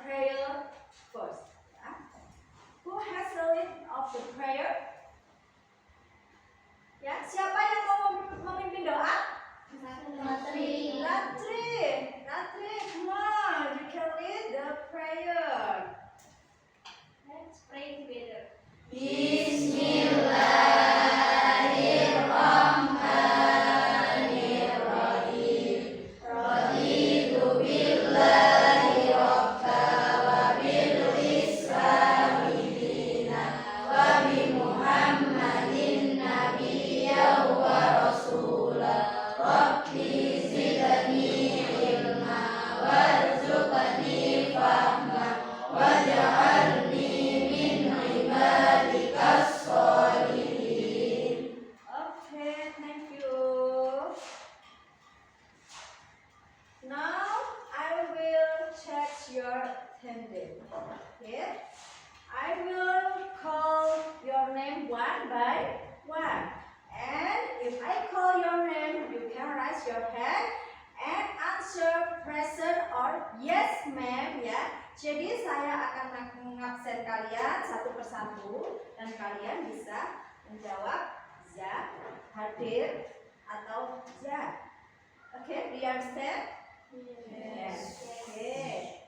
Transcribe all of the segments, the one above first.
prayer first. Who has the lead of the prayer? Ya, siapa yang mau memimpin doa? Latri. Latri, come on, you can lead the prayer. Let's pray together. Bismillahirrahmanirrahim. Raditu billahi rabba wa bil islami dina wa bi Muhammadin nabiyya wa rasula. Rabbi zidni ilma warzuqni fahma waj'alni min ibadikas sholihin. Okay, thank you. Now I will check your attendance. Okay, I will call your name one by one, and if I call your name, you can raise your hand and answer present or yes ma'am ya. Jadi saya akan mengabsen kalian satu persatu dan kalian bisa menjawab ya, hadir atau ya. Okay, do you understand? Yes. Okay.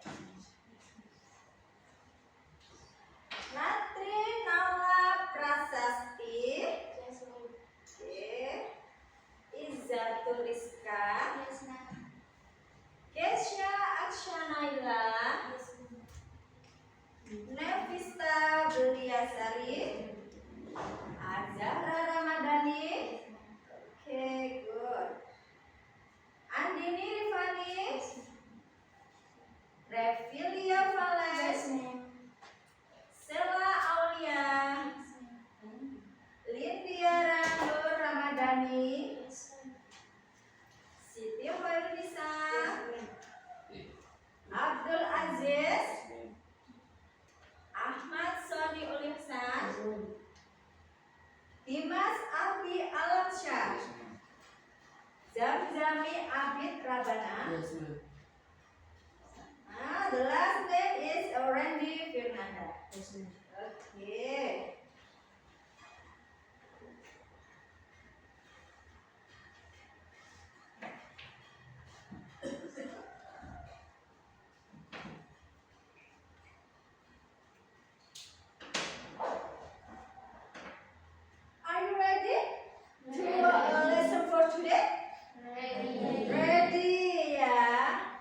Latri, Nala, Prasasti. Okay. Izzatul Rizka. Kesha Akshanaila. Nefista Beliasari. Azahra Ramadhani. Okay, good. Andini Rifani. Revilia Vales. Sela Aulia. Lindia Randur Ramadhani. Siti Hoirunisa. Abdul Aziz. Ahmad Soni Ulihsan. Dimas Albi Alamsyah. Zamzami Abid Rabana. The last name is Randy Fernanda. Okay. Are you ready to lesson for today? Ready, yeah.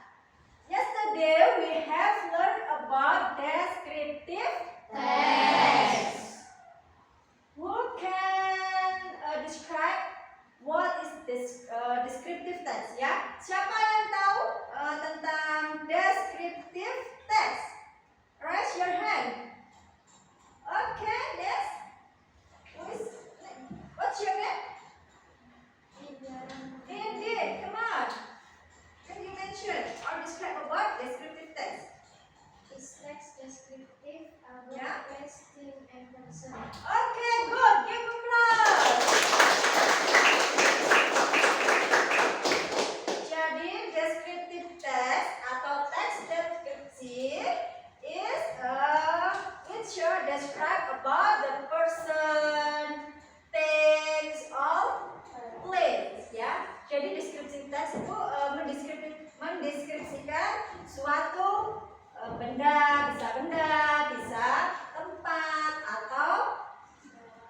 Yesterday we have learned about descriptive text. Who can describe what is this descriptive text? Ya, siapa yang tahu tentang descriptive text? Raise your hand. Okay, yes. What's your name? Indeed, come on. Can you mention or describe about descriptive text? Is text descriptive about Yeah. place, thing, and person? Okay, good. Give applause. Jadi descriptive text atau teks deskripsi is it should describe about the person, things, or place ya. Jadi deskripsi teks itu mendeskripsikan suatu benda, bisa tempat atau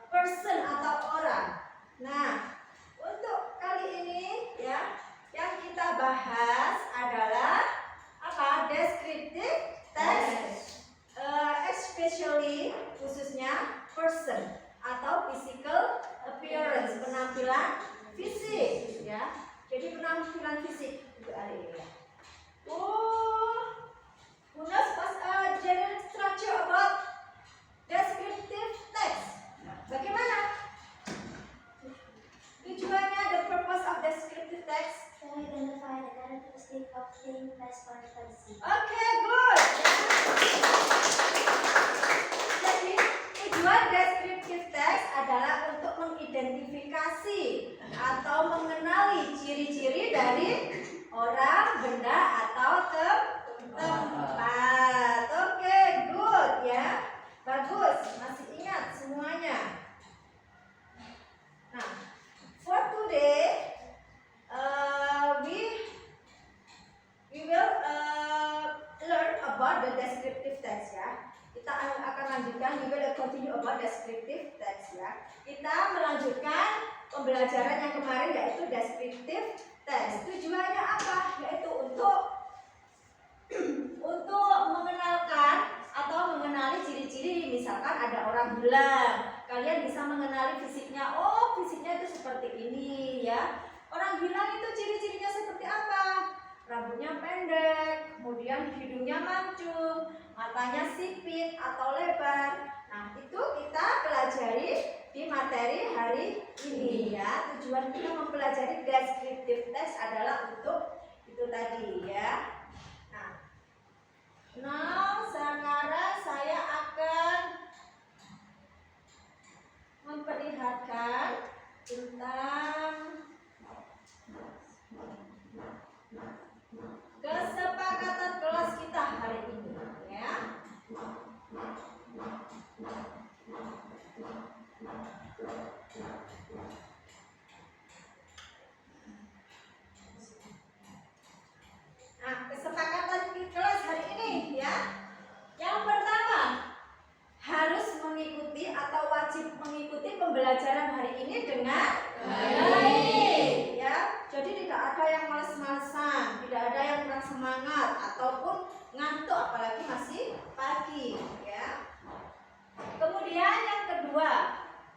person atau orang. Nah, untuk kali ini ya, yang kita bahas adalah apa? Descriptive text, especially khususnya person atau physical appearance, penampilan fisik ya. Jadi penampilan fisik itu ada ini ya. Who knows general structure about descriptive text? Bagaimana? Tujuannya, the purpose of descriptive text? To identify the characteristic of thing, place, or person. Okay, good. Jadi tujuan descriptive text adalah untuk mengidentifikasi atau mengenali ciri-ciri dari orang, benda, atau tempat. descriptive text ya. Kita akan lanjutkan, we will continue about descriptive text ya. Kita melanjutkan pembelajaran yang kemarin yaitu descriptive text. Tujuannya apa? Yaitu untuk mengenalkan atau mengenali ciri-ciri. Misalkan ada orang hilang, kalian bisa mengenali fisiknya. Oh, fisiknya itu seperti ini ya. Orang hilang itu ciri-cirinya seperti apa? Rambutnya pendek, kemudian hidungnya mancung, matanya sipit atau lebar. Nah, itu kita pelajari di materi hari ini ya. Tujuan kita mempelajari descriptive text adalah untuk itu tadi ya. Nah, sekarang saya akan memperlihatkan tentang kesepakatan kelas kita hari ini ya. Nah, kesepakatan kelas hari ini ya. Yang pertama, harus mengikuti atau wajib mengikuti pembelajaran hari ini dengan baik ya. Jadi tidak ada yang malas-malasan, tidak ada yang kurang semangat ataupun ngantuk apalagi masih pagi ya. Kemudian yang kedua,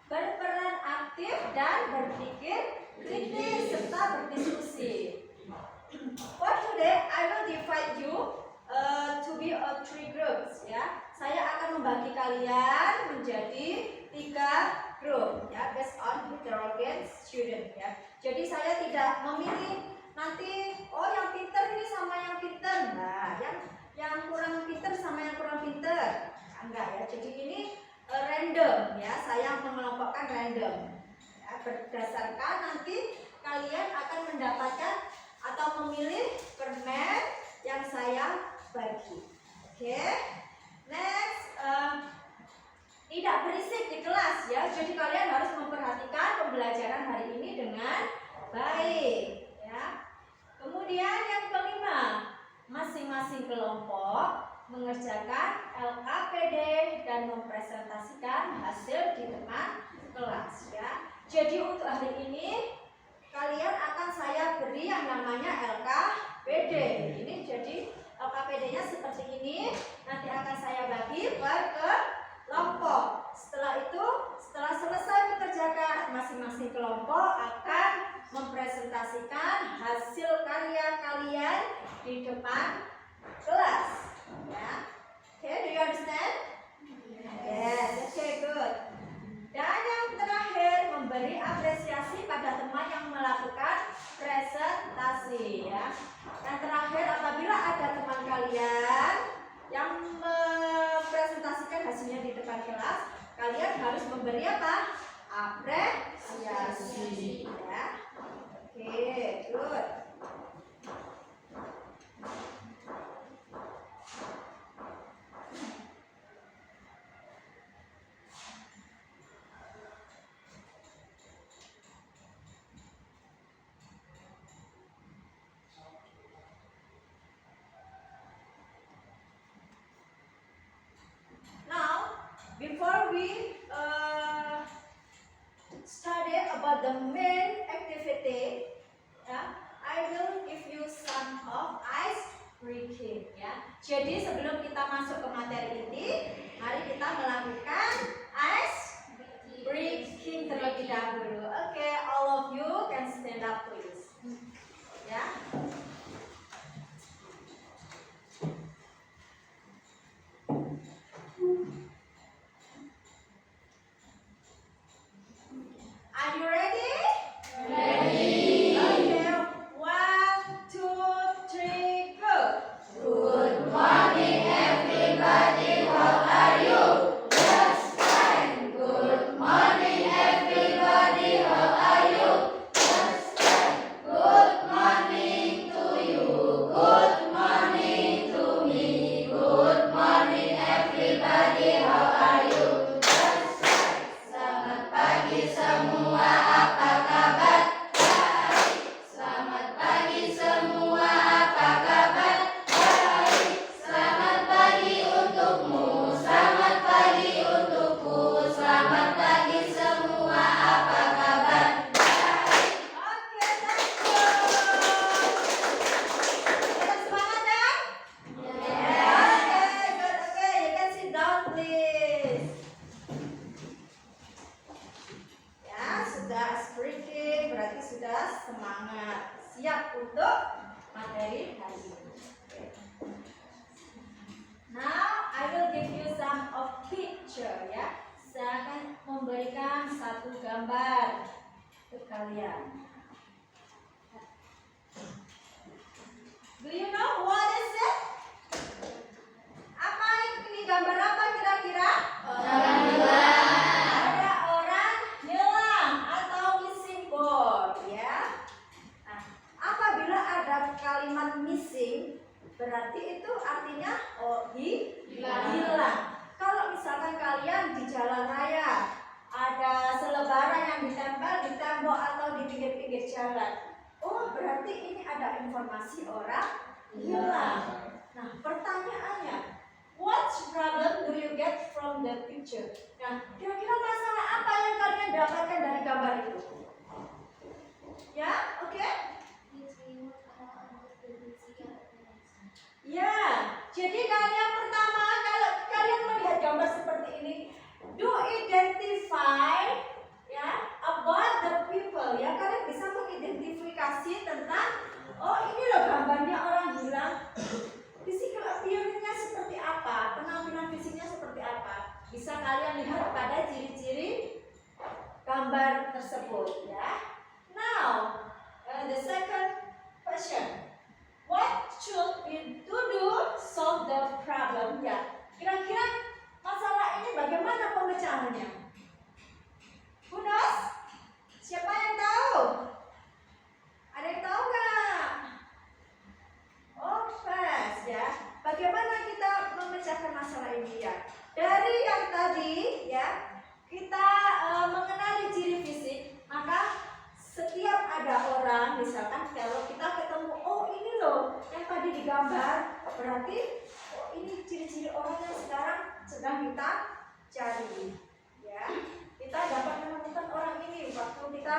berperan aktif dan berpikir kritis serta berdiskusi. For today, I will divide you to be three groups ya. Saya akan membagi kalian menjadi 3 grup ya, based on heterogeneous student ya. Jadi saya tidak memilih nanti yang pinter ini sama yang pinter, nah yang kurang pinter sama yang kurang pinter. Enggak ya. Jadi ini random ya. Saya mengelompokkan random ya, berdasarkan nanti kalian akan mendapatkan atau memilih permen yang saya bagi. Oke. Next, tidak berisik di kelas ya. Jadi kalian harus memperhatikan pembelajaran hari ini dengan baik ya. Kemudian yang kelima, masing-masing kelompok mengerjakan LKPD dan mempresentasikan hasil di depan kelas ya. Jadi untuk hari ini kalian akan saya beri yang namanya LKPD. Ini jadi LKPD-nya seperti ini. Nanti akan saya bagi per kelompok. Setelah itu, setelah selesai mengerjakan, masing-masing kelompok akan mempresentasikan hasil karya kalian di depan kelas. Ya. Okay, do you understand? Yes, okay, good. Dan yang terakhir, memberi apresiasi pada teman yang melakukan presentasi ya. Yang terakhir, apabila ada teman kalian yang mempresentasikan hasilnya di depan kelas, kalian harus memberi apa? Apresiasi ya. Oke, good. Before we study about the main activity, I Ya. Do you know what is it? Apa ini gambar apa kira-kira? Orang hilang. Ada orang hilang atau missing boy, ya. Nah, apabila ada kalimat missing, berarti itu artinya hilang. Kalau misalkan kalian di jalan raya ada selebaran yang ditempel di tembok atau di pinggir-pinggir jalan, oh berarti ini ada informasi orang hilang. Nah, pertanyaannya, what problem do you get from the picture? Nah, kira-kira masalah apa yang kalian dapatkan dari gambar itu? Ya, oke? Ya, jadi kalian pertama kalau kalian melihat gambar seperti ini, do identify ya about the people, ya kalian bisa mengidentifikasi tentang oh ini loh gambarnya orang hilang. Physical appearance-nya seperti apa, penampilan fisiknya seperti apa, bisa kalian lihat pada ciri-ciri gambar tersebut, ya. Now, the second question, what should we do solve the problem? Ya, kira-kira masalah ini bagaimana pemecahannya? Who knows? Siapa yang tahu? Ada yang tahu nggak? Oh, fast ya. Bagaimana kita memecahkan masalah ini ya? Dari yang tadi ya, kita mengenali ciri fisik, maka setiap ada orang, misalkan kalau kita ketemu, oh ini loh yang tadi digambar, berarti oh ini ciri-ciri orang yang sekarang sedang kita cari, ya. Kita dapat menemukan orang ini waktu kita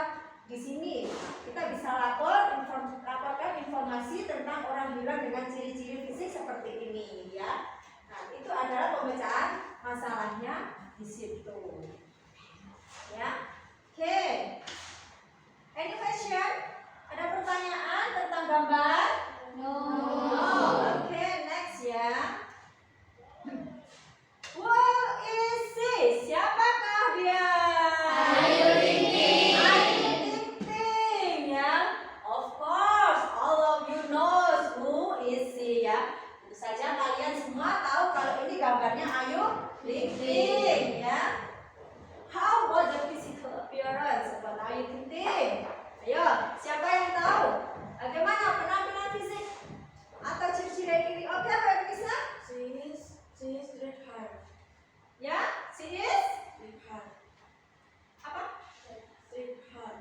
di sini. Kita bisa laporkan informasi tentang orang hilang dengan ciri-ciri fisik seperti ini, ya. Nah, itu adalah pemecahan masalahnya di situ, ya. Oke. Any question? Ada pertanyaan tentang gambar? No. Oke, next ya. Who is she? Siapakah dia? Ayu Ting Ting. Ayu Ting Ting, ya. Of course, all of you knows who is she, ya. Tentu saja kalian semua tahu kalau ini gambarnya Ayu Ting Ting, ya. How about the physical appearance about Ayu Ting Ting? Ayo, siapa yang tahu? Bagaimana penampilan fisik atau ciri-ciri ini? Oke, Pak Bisa? She is red hair. Ya, she is Red hair. apa? Red hair.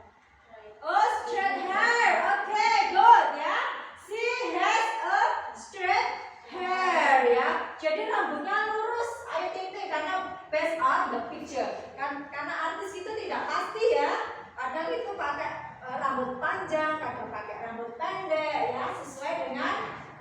Oh, straight hair. Oke, good ya. She has a straight hair ya. Jadi rambutnya lurus. Ayu Ting Ting karena based on the picture. Karena artis itu tidak pasti ya. Kadang itu pakai rambut panjang, kadang pakai rambut pendek ya, sesuai dengan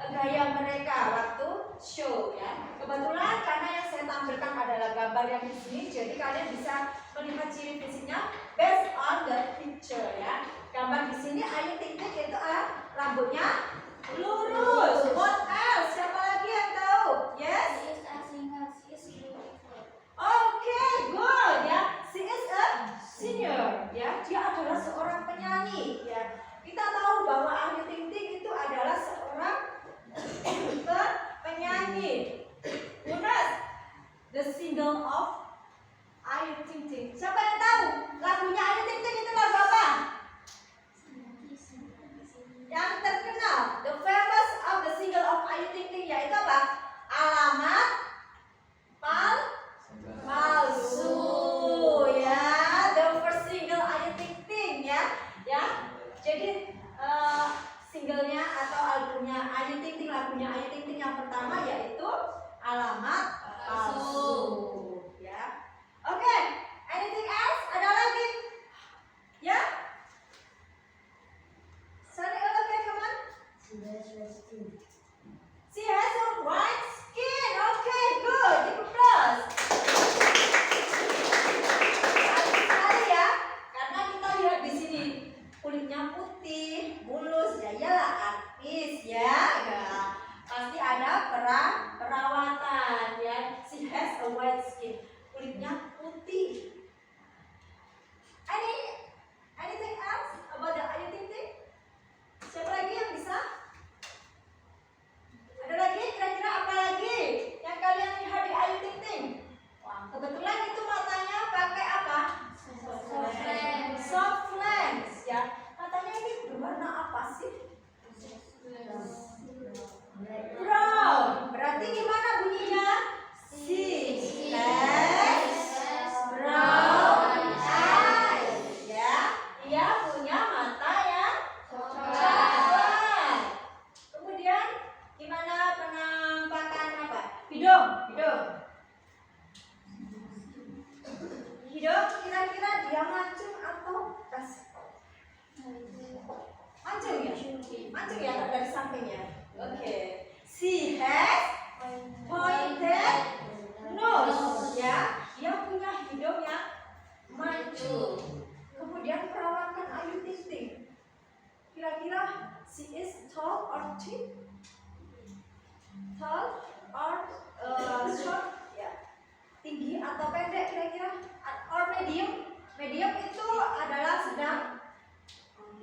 gaya mereka waktu show ya. Kebetulan karena yang saya tampilkan adalah gambar yang di sini, jadi kalian bisa melihat ciri fisiknya based on the picture ya. Gambar di sini Ayu Ting Ting itu rambutnya lurus. What else? Siapa lagi yang tahu? Yes? She is a singer. She is beautiful. Okay, good ya. She is a singer ya. Dia adalah seorang penyanyi ya. Kita tahu bahwa Ayu Ting Ting itu adalah seorang penyanyi. Benar? The single of Ayu Ting Ting. Siapa yang tahu lagunya Ayu Ting Ting itu lagu apa? Yang terkenal, the famous of the single of Ayu Ting Ting yaitu apa? Alamat palsu ya. The first single Ayu Ting Ting ya. Jadi singlenya atau albumnya Ayu Ting Ting, lagunya Ayu Ting Ting yang pertama yaitu Alamat Palsu ya. Oke, anything else? Ada lagi? Hidung kira-kira dia mancung atau kas? Mancung ya? Mancung ya dari sampingnya. Oke. She has pointed nose ya. Dia punya hidung yang mancung. Kemudian perawakan Ayu Ting Ting. Kira-kira she is tall or thin? Tall or short? Ya. Tinggi atau pendek kira-kira? Or medium? Medium itu adalah sedang.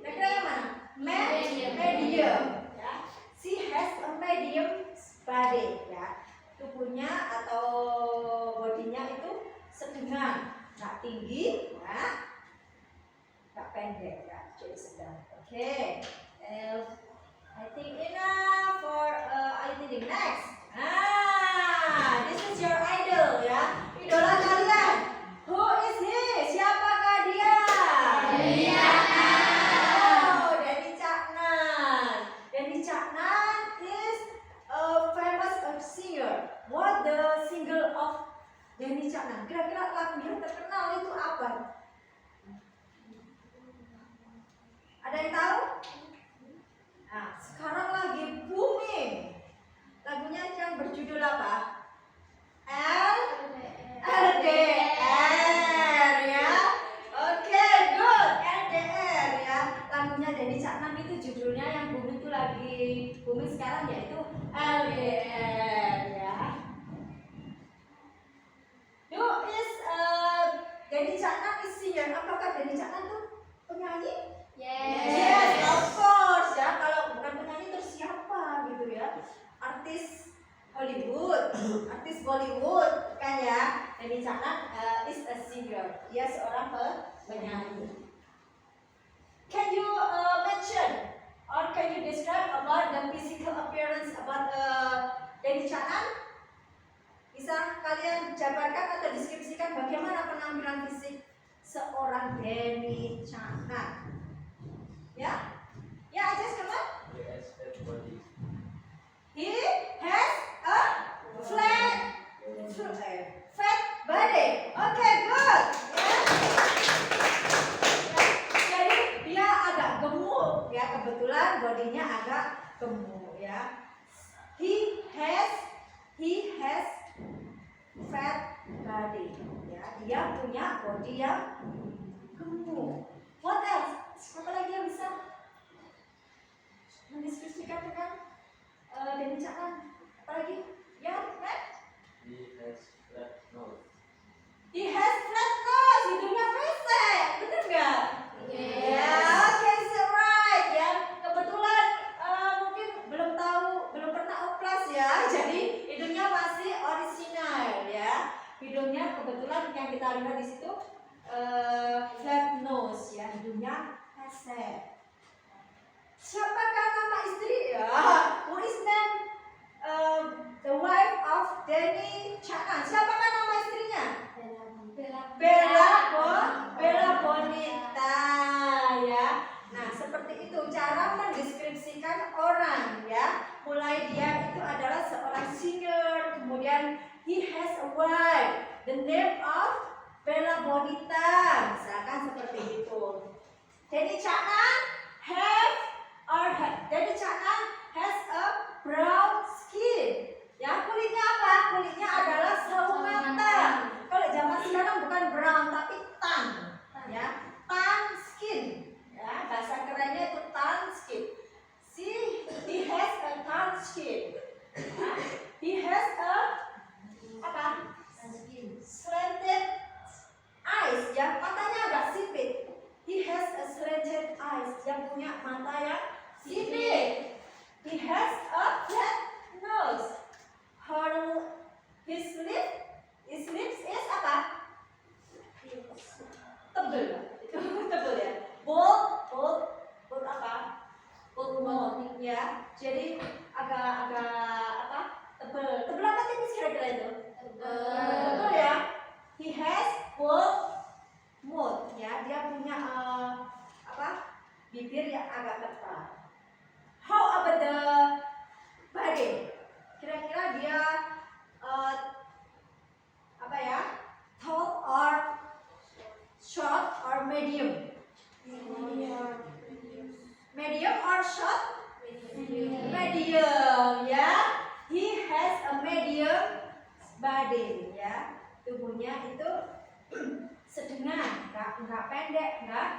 Kira-kira yang mana? Medium. Ya. She has a medium body. Ya. Tubuhnya atau bodinya itu sedang, nggak tinggi, ya, nggak pendek, ya, jadi sedang. Oke. I think enough for I think next. This is your idol, ya, idola kalian. Who is he? Siapakah dia? Denny Caknan. Denny Caknan is a famous singer. What the single of Denny Caknan? Kira-kira lagu yang terkenal itu apa? Ada yang tahu? Nah, sekarang lagi booming. Lagunya yang berjudul apa? LDR ya. Oke, good. LDR ya. Lagunya Denny Caknan itu judulnya yang booming itu lagi booming sekarang yaitu LDR ya. Denny Caknan is singer. Apakah Denny Caknan tuh penyanyi? Yes, of course ya. Kalau bukan penyanyi terus siapa gitu ya? Artis Hollywood, artis Bollywood kan ya. Denny Caknan is a singer. Dia seorang penyanyi. Can you mention or can you describe about the physical appearance about Denny Caknan? Bisa kalian jabarkan atau deskripsikan bagaimana penampilan fisik seorang Denny Caknan? Ya? Ya, Ajas, come on. He has a fat body. Okay, good. Jadi dia agak gemuk ya, kebetulan bodinya agak gemuk ya. He has fat body ya. Dia punya body yang gemuk. What else? Apa lagi yang bisa mendeskripsikan tentang Denny Caknan? Apa lagi? Ya, next. He has flat nose. Hidungnya pesek. Bener nggak? Ya, oke, so right ya. Kebetulan mungkin belum pernah oplas ya. Jadi hidungnya masih orisinal ya. Hidungnya kebetulan yang kita lihat di situ flat nose ya. Hidungnya pesek. Siapakah nama istri? Ya, who is the wife of Denny Caknan? Siapakah nama istrinya? Bella Bonita ya. Nah, seperti itu cara mendeskripsikan orang ya. Mulai dia itu adalah seorang singer, kemudian he has a wife, the name of Bella Bonita, misalkan seperti itu. Denny Caknan Denny Caknan has a brown skin. Ya, kulitnya apa? Kulitnya adalah sawo matang. Kalau zaman sekarang bukan brown tapi tan. Ya, tan skin. Ya, bahasa kerennya itu tan skin. He has a tan skin. Ya, he has a apa? Slanted eyes. Ya, matanya agak sipit. He has a slanted eyes. Dia punya mata yang sipit. He has a flat nose. His lips is apa? Tebel. Tebel ya. Bold apa? Bold ya. Jadi agak apa? Tebel. Tebel apa tipis kira-kira itu? Tebel ya. He has bold mouth ya. Dia punya apa? Bibir yang agak tebal. How about the body? Kira-kira dia body ya. Tubuhnya itu sedang, nggak pendek, nggak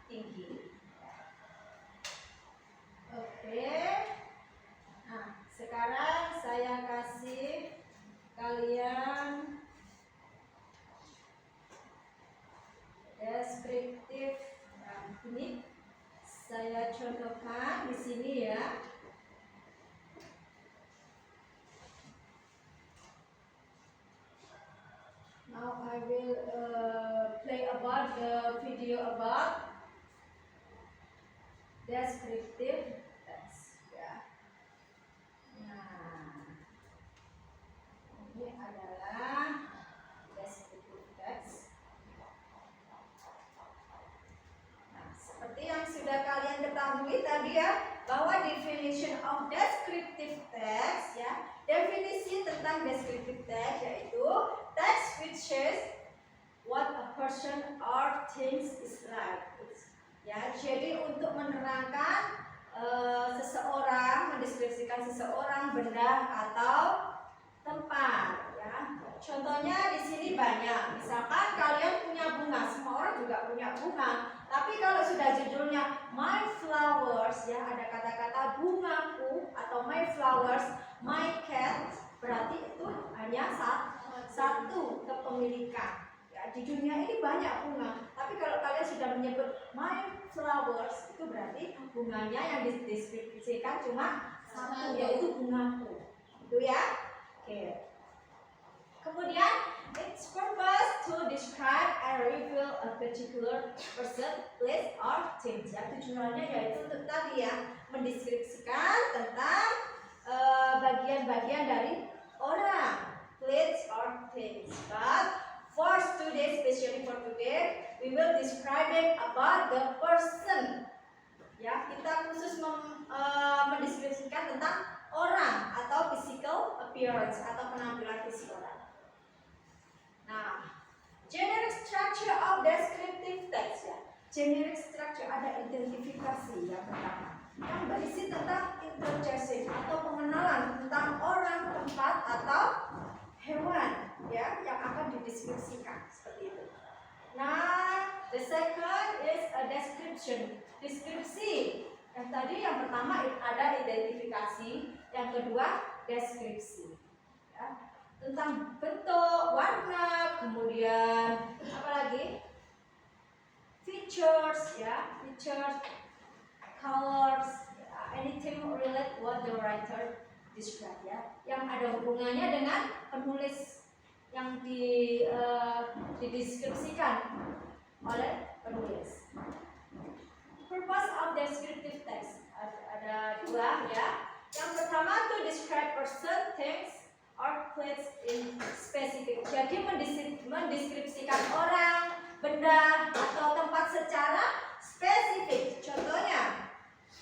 tinggi. Oke. Nah, sekarang saya kasih kalian deskriptif. Nah, ini saya contohkan di sini ya. Now I will play about the video about descriptive text. Ya. Nah, ini adalah descriptive text. Nah, seperti yang sudah kalian ketahui tadi ya, bahwa definition of descriptive text ya, definisi tentang descriptive text yaitu text which shows what a person or things is like. Ya, jadi untuk menerangkan seseorang, mendeskripsikan seseorang, benda atau tempat. Ya, contohnya di sini banyak. Misalkan kalian punya bunga, semua orang juga punya bunga. Tapi kalau sudah judulnya My Flowers, ya ada kata-kata bungaku atau My Flowers, My Cat, berarti itu hanya satu kepemilikan. Di dunia ini banyak bunga, tapi kalau kalian sudah menyebut my flowers, itu berarti bunganya yang dideskripsikan cuma satu, yaitu bungaku. Itu ya. Oke. Kemudian its purpose to describe and reveal a particular person, place or thing. Ya, tujuannya yaitu untuk tadi ya, mendeskripsikan tentang bagian-bagian dari orang, place or things. But for today, especially for today, we will describing about the person. Ya, kita khusus mendeskripsikan tentang orang atau physical appearance atau penampilan fisik orang. Nah, generic structure of descriptive text ya. Generic structure ada identifikasi yang pertama, yang berisi tentang introduction atau pengenalan tentang orang, tempat atau hewan ya yang akan dideskripsikan seperti itu. Nah, the second is a description, deskripsi. Yang tadi yang pertama ada identifikasi, yang kedua deskripsi. Ya, tentang bentuk, warna, kemudian apa lagi? Features, ya, features, colors, anything relate what the writer describe ya, yang ada hubungannya dengan penulis yang dideskripsikan oleh penulis. Purpose of descriptive text ada dua ya. Yang pertama to describe person, things, or place in specific. Jadi mendeskripsikan orang, benda atau tempat secara spesifik. Contohnya,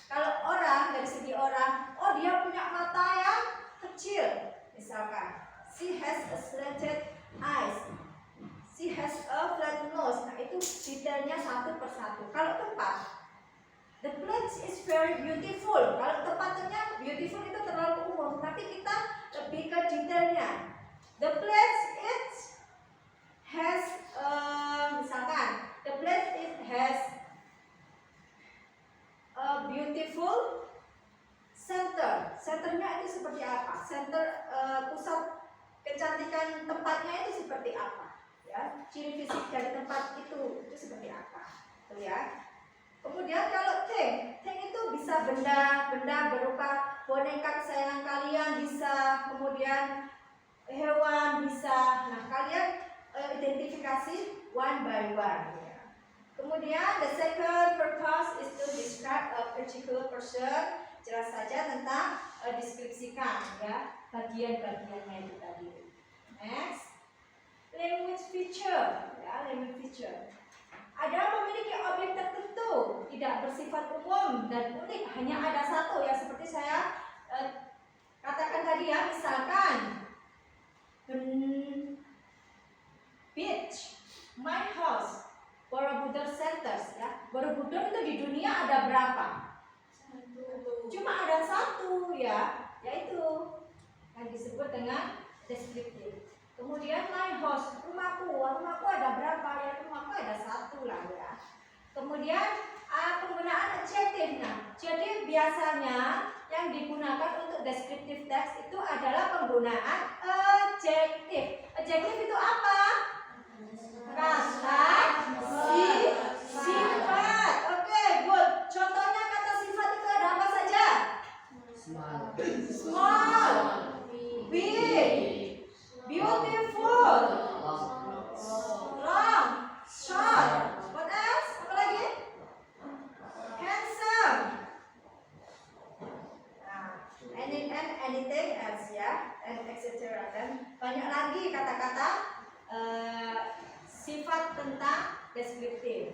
kalau orang dari segi orang, oh dia punya mata yang kecil, misalkan, she has a slanted eyes, she has a flat nose. Nah itu detailnya satu persatu. Kalau tempat, the place is very beautiful. Kalau tempatnya beautiful itu terlalu umum, tapi kita lebih ke detailnya. The place it has, misalkan, the place it has a beautiful center. Centernya itu seperti apa? Center, pusat kecantikan tempatnya itu seperti apa? Ya, ciri fisik dari tempat itu seperti apa? Tuh ya. Kemudian kalau thing itu bisa benda berupa boneka kesayangan kalian, bisa kemudian hewan, bisa. Nah kalian identifikasi one by one. Ya. Kemudian the second purpose is to describe a particular person. Jelas saja tentang deskripsikan ya bagian-bagiannya itu tadi. Next, language feature ya, language feature. Ada memiliki objek tertentu, tidak bersifat umum dan unik, hanya ada satu ya, seperti saya katakan tadi ya, misalkan beach, my house, Borobudur centers ya. Borobudur itu di dunia ada berapa? Cuma ada satu ya, yaitu yang disebut dengan deskriptif. Kemudian penggunaan adjektif. Nah, jadi biasanya yang digunakan untuk descriptive text itu adalah penggunaan adjektif. Adjektif itu apa? Kata sifat. Oke, good. Contohnya kata sifat itu ada apa saja? Small, big, beautiful, long, short. What else? Apa lagi? Handsome. Nah, anything else ya, and etc. Dan banyak lagi kata-kata sifat tentang deskriptif.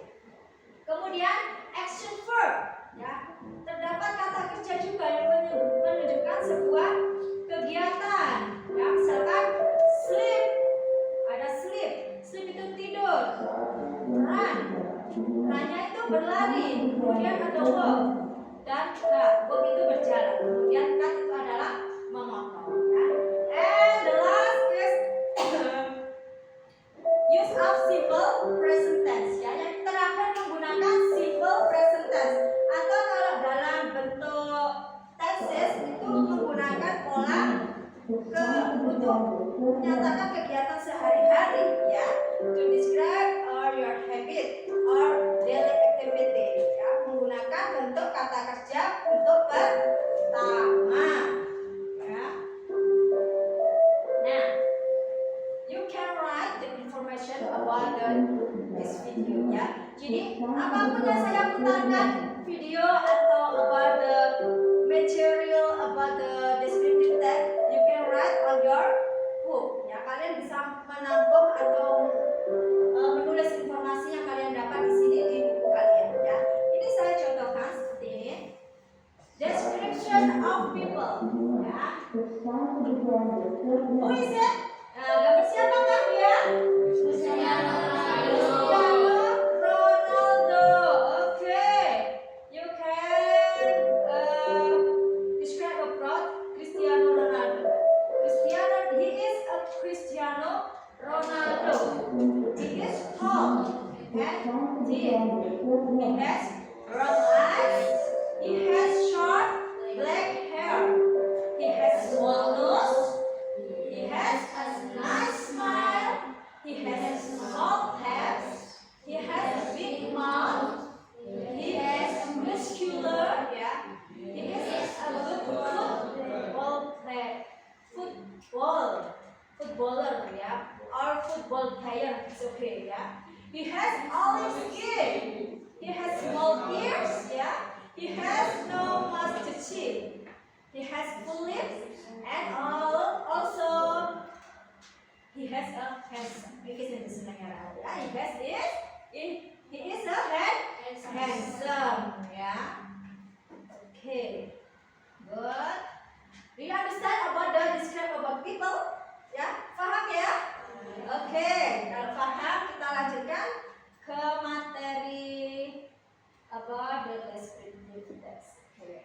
Kemudian action verb, ya. Terdapat kata kerja juga yang menunjukkan sebuah kegiatan. Ya, misalkan sleep, ada sleep, sleep itu tidur. Run, runnya itu berlari. Kemudian ada walk, dan walk itu berjalan. Kemudian cut itu adalah memotong. Ya. And the last is use of simple present tense. Ya, yang terakhir menggunakan simple present tense. Atau kalau dalam bentuk tenses itu menggunakan pola untuk menyatakan kegiatan sehari-hari, ya. To describe your habit or daily activity. Ya, menggunakan bentuk kata kerja bentuk pertama. Ya. Nah, you can write the information about this video, ya. Jadi apapun yang saya putarkan video atau about the material about the descriptive text, you can write on your book. Ya, kalian bisa menampung atau menulis informasi yang kalian dapat di sini di buku kalian, ya. Ini saya contohkan seperti ini. Description of people, ya. Who is it? Gambar siapakah dia? Cristiano Ronaldo. Okay, you can describe about Cristiano Ronaldo. He is a Cristiano Ronaldo. He is tall and thin. He has brown eyes. He has short black hair. He has small nose. He has a nice smile. He has soft abs. He has a big mouth. He is muscular. Yeah. He is a good footballer. Yeah. Or football player. It's okay. Yeah. He has olive skin. He has small ears. Yeah. He has no mustache. He has full lips, and also he has a handsome. He is a handsome. Yeah. Okay. Good. Do you understand about the describe about people? Ya, paham ya? Oke. Kalau paham, kita lanjutkan ke materi about the descriptive text. Okay.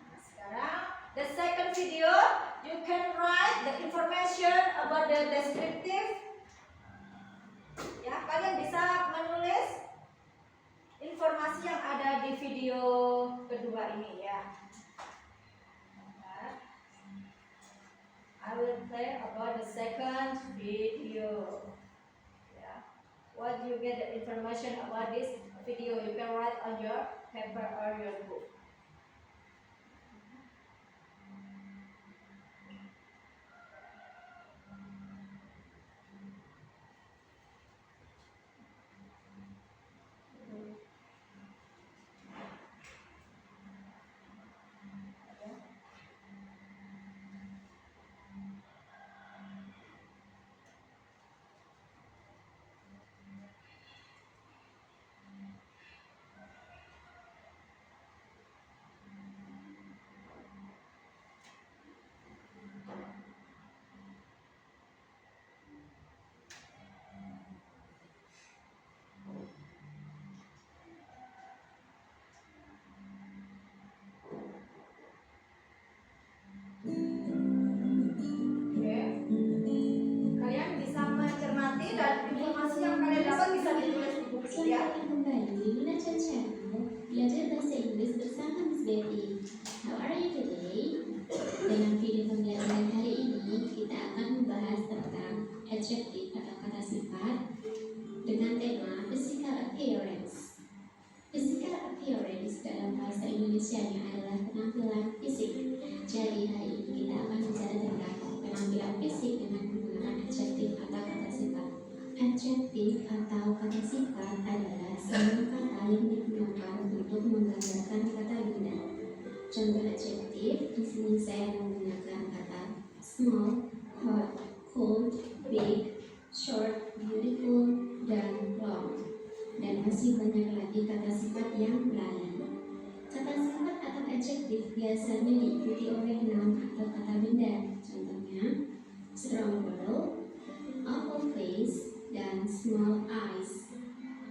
Nah, sekarang the second video, you can write the information about the descriptive. Ya, kalian bisa menulis informasi yang ada di video kedua ini, ya. I will play about the second video. Yeah. What you get the information about this video, you can write on your paper or your book. Kalian bisa mencermati dan informasi yang kalian dapat bisa ditulis di buku Selamat datang kembali di Lunacan Channel, belajar bahasa Inggris bersama Miss Betty. How are you today? Dalam video pembelajaran kali ini, kita akan membahas tentang adjective atau kata sifat dengan tema physical appearance. Physical appearance dalam bahasa Indonesianya adalah penampilan fisik. Jadi hari ini kita akan bicara tentang penampilan fisik dengan menggunakan adjective atau kata sifat. Adjektif atau kata sifat adalah semua kata yang digunakan untuk menggambarkan kata benda. Contoh adjektif, di sini saya menggunakan kata small, hot, cold, big, short, beautiful, dan long. Dan masih banyak lagi kata sifat yang lain. Kata sifat atau adjektif biasanya diikuti oleh noun atau kata benda. Contohnya, strong girl, oval face, dan small eyes.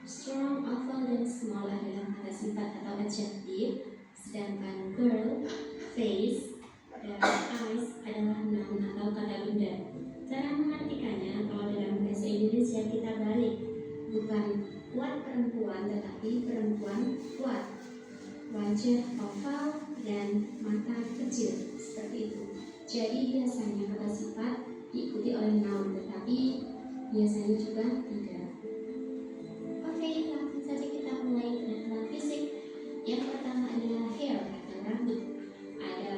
Strong, oval, dan small adalah kata sifat atau adjektif, sedangkan girl, face, dan eyes adalah noun atau kata benda. Cara mengartikannya kalau dalam bahasa Indonesia kita balik, bukan kuat perempuan tetapi perempuan kuat. Wajah oval dan mata kecil, seperti itu. Jadi biasanya kata sifat diikuti oleh noun, tetapi biasanya juga tidak. Oke, langsung saja kita mulai penampilan fisik. Yang pertama adalah hair atau rambut. Ada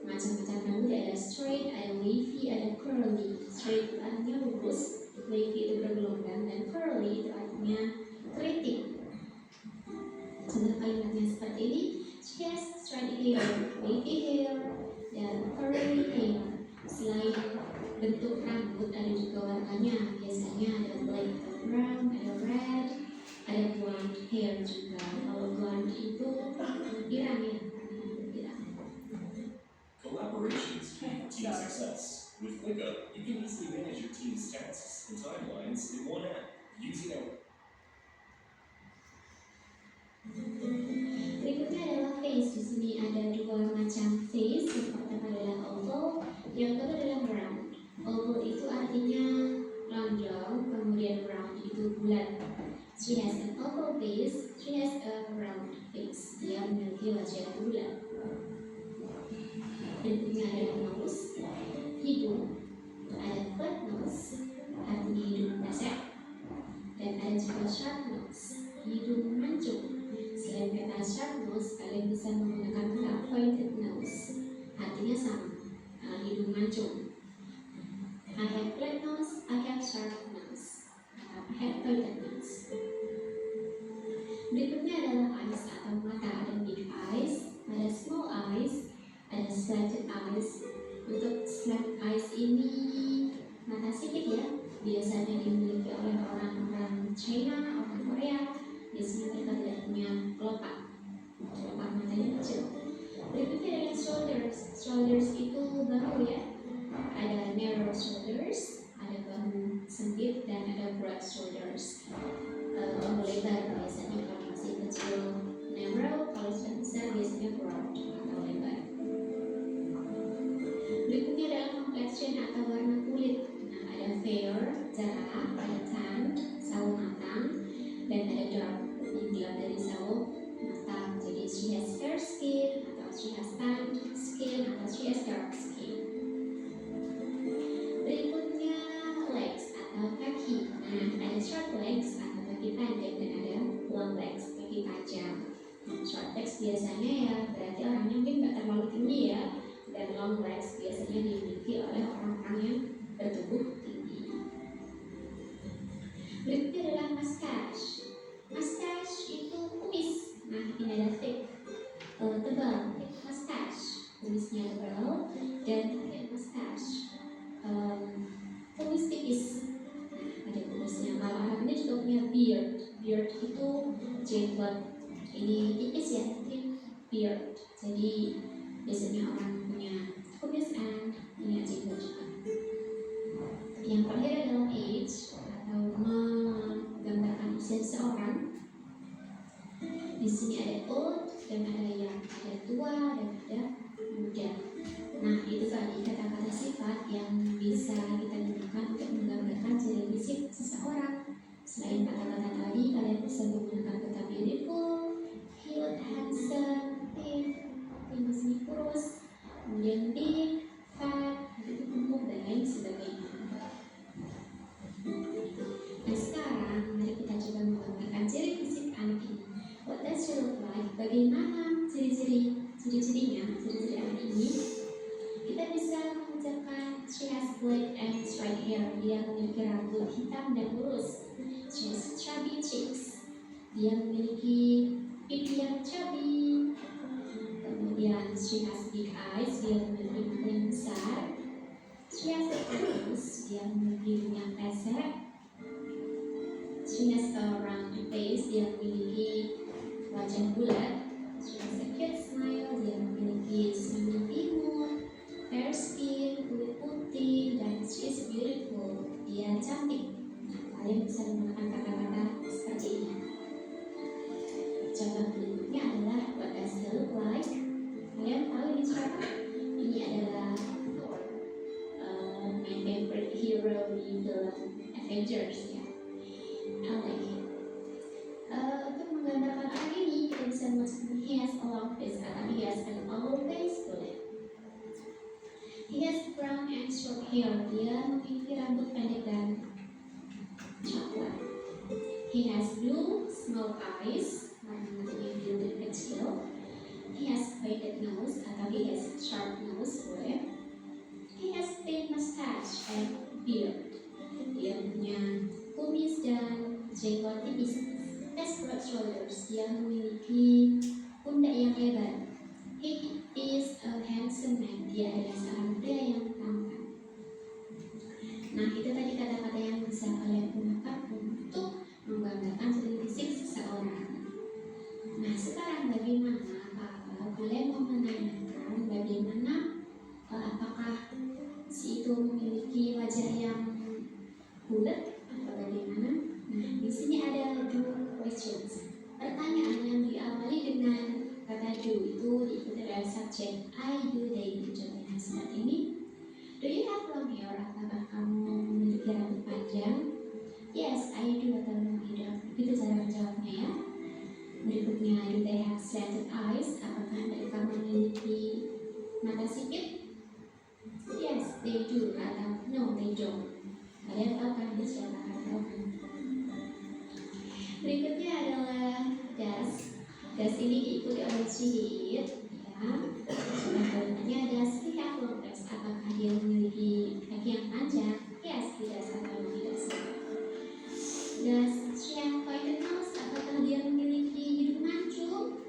macam-macam rambut, ada straight, ada wavy, ada curly. Straight itu artinya lurus, wavy itu bergelombang, dan curly itu artinya keriting. Contoh kalimatnya seperti ini: she has straight hair, wavy hair, dan curly hair. Selain bentuk rambut ada juga warnanya, biasanya ada black atau brown, ada red, ada blonde hair juga. Kalau blonde itu pirang ya, pirang. Collaboration is key to team success. With ClickUp, you can easily manage your team's tasks and timelines in one app using our Berikutnya adalah face. Di sini ada dua macam face. Yang pertama adalah oval, yang kedua adalah round. Oval itu artinya lonjong, kemudian round itu bulat. She has an oval face, she has a round face. Dia memiliki wajah bulat. Berikutnya adalah nose, hidung. Ada flat nose, artinya hidung pesek. Dan ada juga sharp nose, hidung mancung. Selain kata sharp nose, kalian bisa menggunakan kata pointed nose, artinya sama, hidung mancung. I have flat nose, I have sharp nose, I have pointed nose. Berikutnya adalah eyes atau mata. Ada big eyes, ada small eyes, ada slanted eyes. Untuk slanted eyes ini mata sipit ya, biasanya dimiliki oleh orang-orang China, orang Korea. Biasanya mereka tidak punya kelopak matanya kecil. Berikutnya adalah shoulders. Shoulders itu bahu ya. Ada narrow shoulders, ada bahu sempit, dan ada broad shoulders. Bahu lebar biasanya kalau masih kecil narrow, kalau sudah besar biasanya broad atau lebar. Berikutnya adalah complexion atau warna kulit. Nah, ada fair, cerah, ada tan, sawo matang, dan ada dark, yang gelap dari sawo matang. Jadi she has fair skin, atau she has tan skin, atau she has dark skin. Berikutnya legs atau kaki. Nah, ada short legs atau kaki pendek, dan ada long legs, kaki panjang. Short legs biasanya ya berarti orangnya mungkin nggak terlalu tinggi ya, dan long legs biasanya dimiliki oleh orang-orang yang bertubuh tinggi. Berikutnya adalah mustache. Mustache itu kumis. Nah, ini ada thick, tebal, thick mustache. Kumisnya tebal dan thick mustache. Kumis tipis. Nah, ada kumisnya. Kalau orang ini juga punya beard. Beard itu jenggot. Ini tipis ya, thick beard. Jadi biasanya orang punya kumis and punya jenggot juga. Yang terakhir adalah age atau menggambarkan usia seseorang. Di sini ada old dan ada young, ada tua dan ada muda. Nah, itu tadi kata-kata sifat yang bisa kita gunakan untuk menggambarkan ciri fisik seseorang. Selain kata-kata tadi, memiliki rambut hitam dan lurus. She has chubby cheeks. Dia memiliki pipi yang chubby. Kemudian she has big eyes. Dia memiliki mata yang besar. She has a nose. Dia memiliki hidung yang pesek. She has a round face. Dia memiliki wajah bulat. She has a cute smile. Dia memiliki senyum imut, fair skin, kulit putih, dan she is beautiful. Dia cantik. Kalian bisa menggunakan kata-kata seperti ini. Contoh berikutnya adalah what does he look like? Kalian tahu ini siapa? Ini adalah Thor, my favorite hero di film Avengers ya. I like him. Untuk menggambarkan orang ini kita bisa memasukkan he has a long face atau he has an oval face boleh. He has brown and short hair. Dia memiliki rambut pendek dan coklat. He has blue small eyes. Matanya biru dan kecil. He has pointed nose atau he has sharp nose boleh. He has thin mustache and beard. Dia punya kumis dan jenggot tipis. Has broad shoulders. Dia memiliki pundak yang lebar. He is a handsome man. Dia adalah seorang pria yang tampan. Nah, itu tadi kata-kata yang bisa kalian gunakan untuk menggambarkan ciri fisik seseorang. Nah, sekarang bagaimana kalau kalian mau menanyakan bagaimana apakah si itu memiliki wajah yang bulat atau bagaimana? Nah, di sini ada dua questions. Pertanyaan yang diawali dengan kata do itu diikuti dari subjek I, you, they. Contohnya seperti ini. Do you have long hair? Apakah kamu memiliki rambut panjang? Yes, I do atau no, I don't. Itu cara menjawabnya ya. Berikutnya, do they have slanted eyes? Apakah mereka memiliki mata sipit? Yes, they do atau no, they don't. Kalian tahu kan dia siapa? Berikutnya adalah does. Does ini diikuti oleh she, ya. Selanjutnya does he have long legs? Apakah dia memiliki kaki yang panjang? Yes, he does atau no, he does. Does she have pointed nose? Apakah dia memiliki hidung mancung?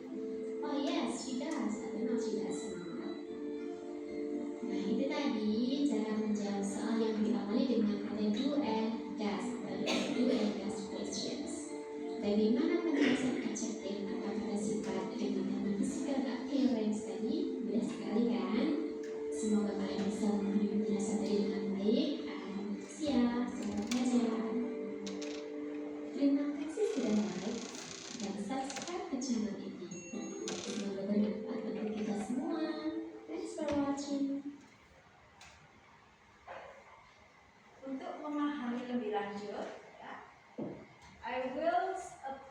Oh yes, she does atau no, she does not. Nah, itu tadi cara menjawab soal yang diawali dengan kata do and does. Do and does questions. Bagaimana penjelasan adjektif atau kata sifat dengan tema physical appearance tadi? Mudah sekali kan? Semoga kalian bisa memahami penjelasan tadi dengan baik. Siap, selamat belajar. Terima kasih sudah like dan subscribe ke channel ini. Semoga bermanfaat untuk kita semua. Thanks for watching. Untuk memahami lebih lanjut, ya, I will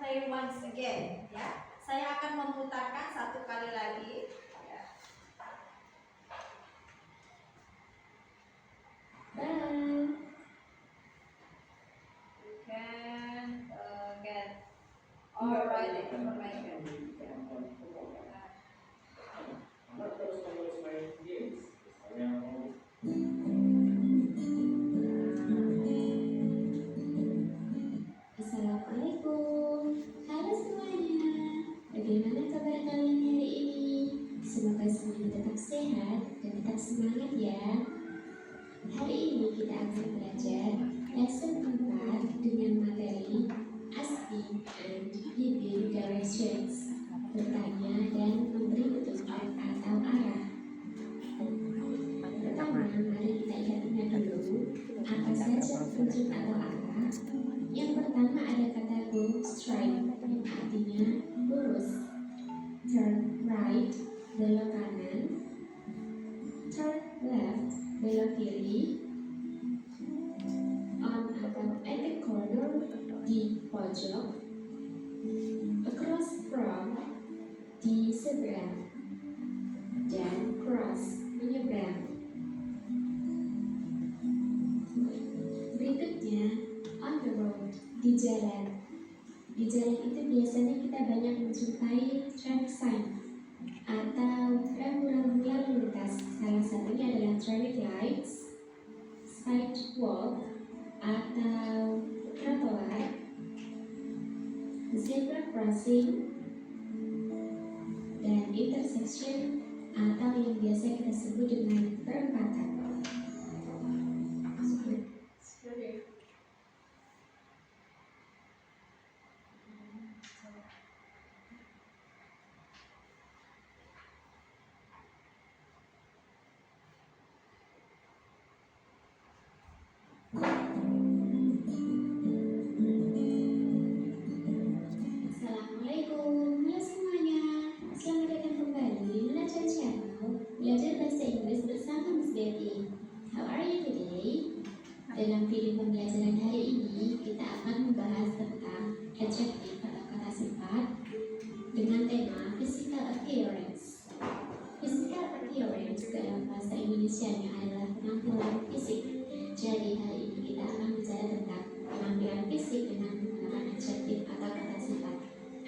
play once again. Ya, saya akan memutarkan satu kali lagi. Ya. Bye. You can get all right information. Assalamualaikum. Halo semuanya. Bagaimana kabar kalian hari ini? Semoga semuanya tetap sehat dan tetap semangat ya. Hari ini kita akan belajar lesson 4 dengan materi asking and giving directions. Bertanya dan memberi petunjuk atau arah. Pertama, mari kita ingat-ingat dulu apa saja petunjuk atau arah. Yang pertama ada kata go straight yang artinya lurus. Turn right, belok kanan. Turn left, belok kiri. On atau at the corner, di pojok. Across from, di seberang. Dan cross, menyeberang. Berikutnya on the road, di jalan. Di jalan itu biasanya kita banyak menjumpai traffic sign atau rambu-rambu lalu lintas. Salah satunya adalah traffic lights, sidewalk, crossing, dan intersection atau yang biasa kita sebut dengan perempatan. Assalamualaikum, halo semuanya. Selamat datang kembali di Luna Channel, belajar bahasa Inggris bersama Miss Betty. How are you today? Dalam video pembelajaran hari ini, kita akan membahas tentang adjective atau kata sifat dengan tema physical appearance. Physical appearance dalam bahasa Indonesianya adalah penampilan fisik. Jadi hari ini kita akan bicara tentang penampilan fisik dengan menggunakan adjective atau kata sifat.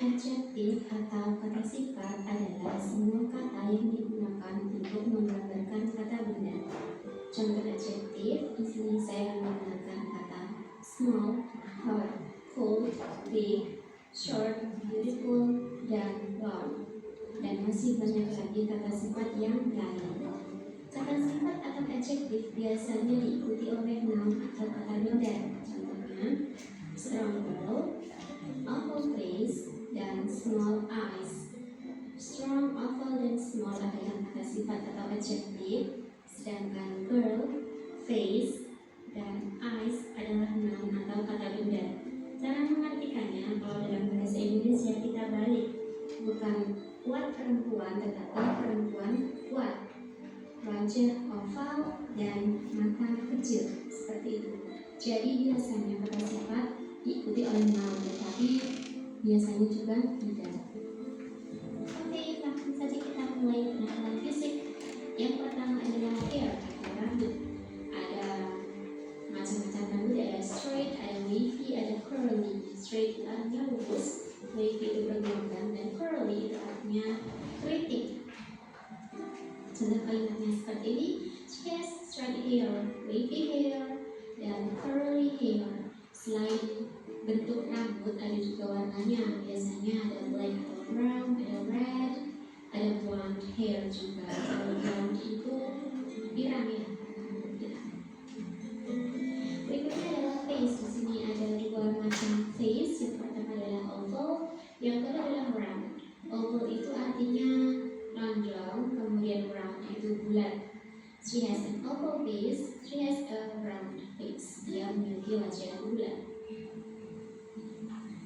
Adjektif atau kata sifat adalah semua kata yang digunakan untuk menggambarkan kata benda. Contoh adjektif, di sini saya menggunakan kata small, hot, cold, big, short, beautiful, dan long. Dan masih banyak lagi kata sifat yang lain. Kata sifat atau adjektif biasanya diikuti oleh noun atau kata benda. Contohnya, strong girl, awful face, dan small eyes. Strong, awful, dan small adalah kata sifat atau adjektif, sedangkan girl, face, dan eyes adalah noun atau kata benda. Cara mengartikannya kalau dalam bahasa Indonesia kita balik, bukan kuat perempuan tetapi perempuan kuat. Wajah oval dan mata kecil, seperti itu. Jadi biasanya kata sifat diikuti oleh noun, tetapi biasanya juga tidak. Oke, langsung saja kita mulai penampilan fisik. Yang pertama adalah hair atau rambut. Ada macam-macam rambut, ada straight, ada wavy, ada curly. Straight itu artinya lurus, wavy itu bergelombang, dan curly itu artinya keriting. Contoh kalimatnya seperti ini: she has straight hair, wavy hair, dan curly hair. Selain bentuk rambut, ada juga warnanya. Biasanya ada black atau brown, ada red, ada blonde hair juga. Kalau blonde itu pirang ya. Berikutnya adalah face. Di sini ada dua macam face. Yang pertama adalah oval, yang kedua adalah round. Oval itu artinya lonjong, kemudian round itu bulat. She has an oval face, she has a round face. Dia memiliki wajah yang bulat.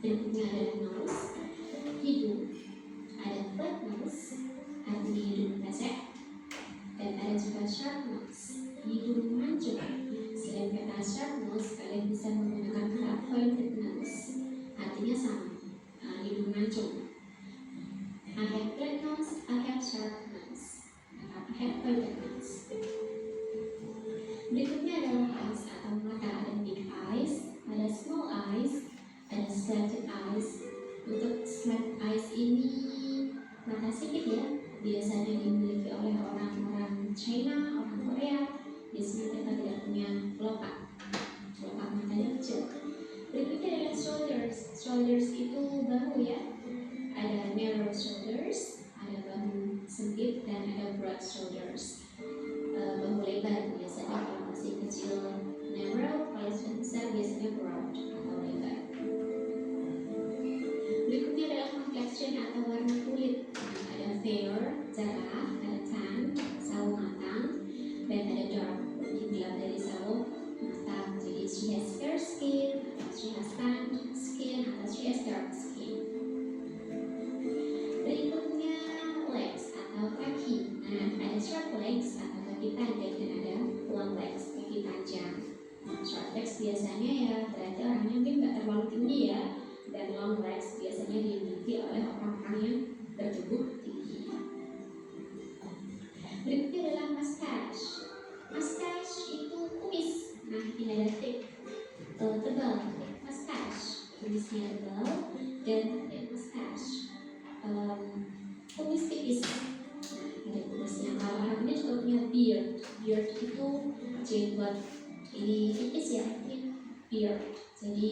Berikutnya adalah nose, hidung. Ada flat nose, artinya hidung pesek, dan ada juga sharp nose, hidung mancung. Selain kata sharp nose, kalian bisa menggunakan kata pointed nose, artinya sama, hidung mancung. I have flat nose, I have sharp nose, I have pointed nose. Berikutnya adalah eyes atau mata. Ada big eyes, ada small eyes, ada slanted eyes. Untuk slanted eyes ini mata sipit ya, biasanya dimiliki oleh orang-orang China, orang Korea. Biasanya mereka tidak punya kelopak matanya kecil. Berikutnya adalah shoulders. Shoulders itu bahu ya. Ada narrow shoulders, ada bahu sempit, dan ada broad shoulders. Bahu lebar biasanya kalau masih kecil narrow, kalau sudah besar biasanya broad atau lebar. Berikutnya adalah complexion atau warna kulit. Ada fair, cerah, ada tan, sawo matang, dan ada dark, lebih gelap dari sawo matang. Jadi she has fair skin, atau she has tan skin, atau she has dark skin. Berikutnya legs atau kaki. Nah, ada short legs atau kaki pendek, dan ada long legs, kaki panjang. Short legs biasanya ya berarti orangnya mungkin nggak terlalu tinggi ya, dan long legs biasanya dimiliki oleh orang-orang yang bertubuh tinggi. Berikutnya adalah mustache. Mustache itu kumis. Nah, ini ada tebal, mustache. Kumisnya tebal dan mustache. Kumis tipis. Nah, ada kumisnya. Kalau orang ini juga punya beard. Beard itu jenggot. Ini tipis ya, ini beard. Jadi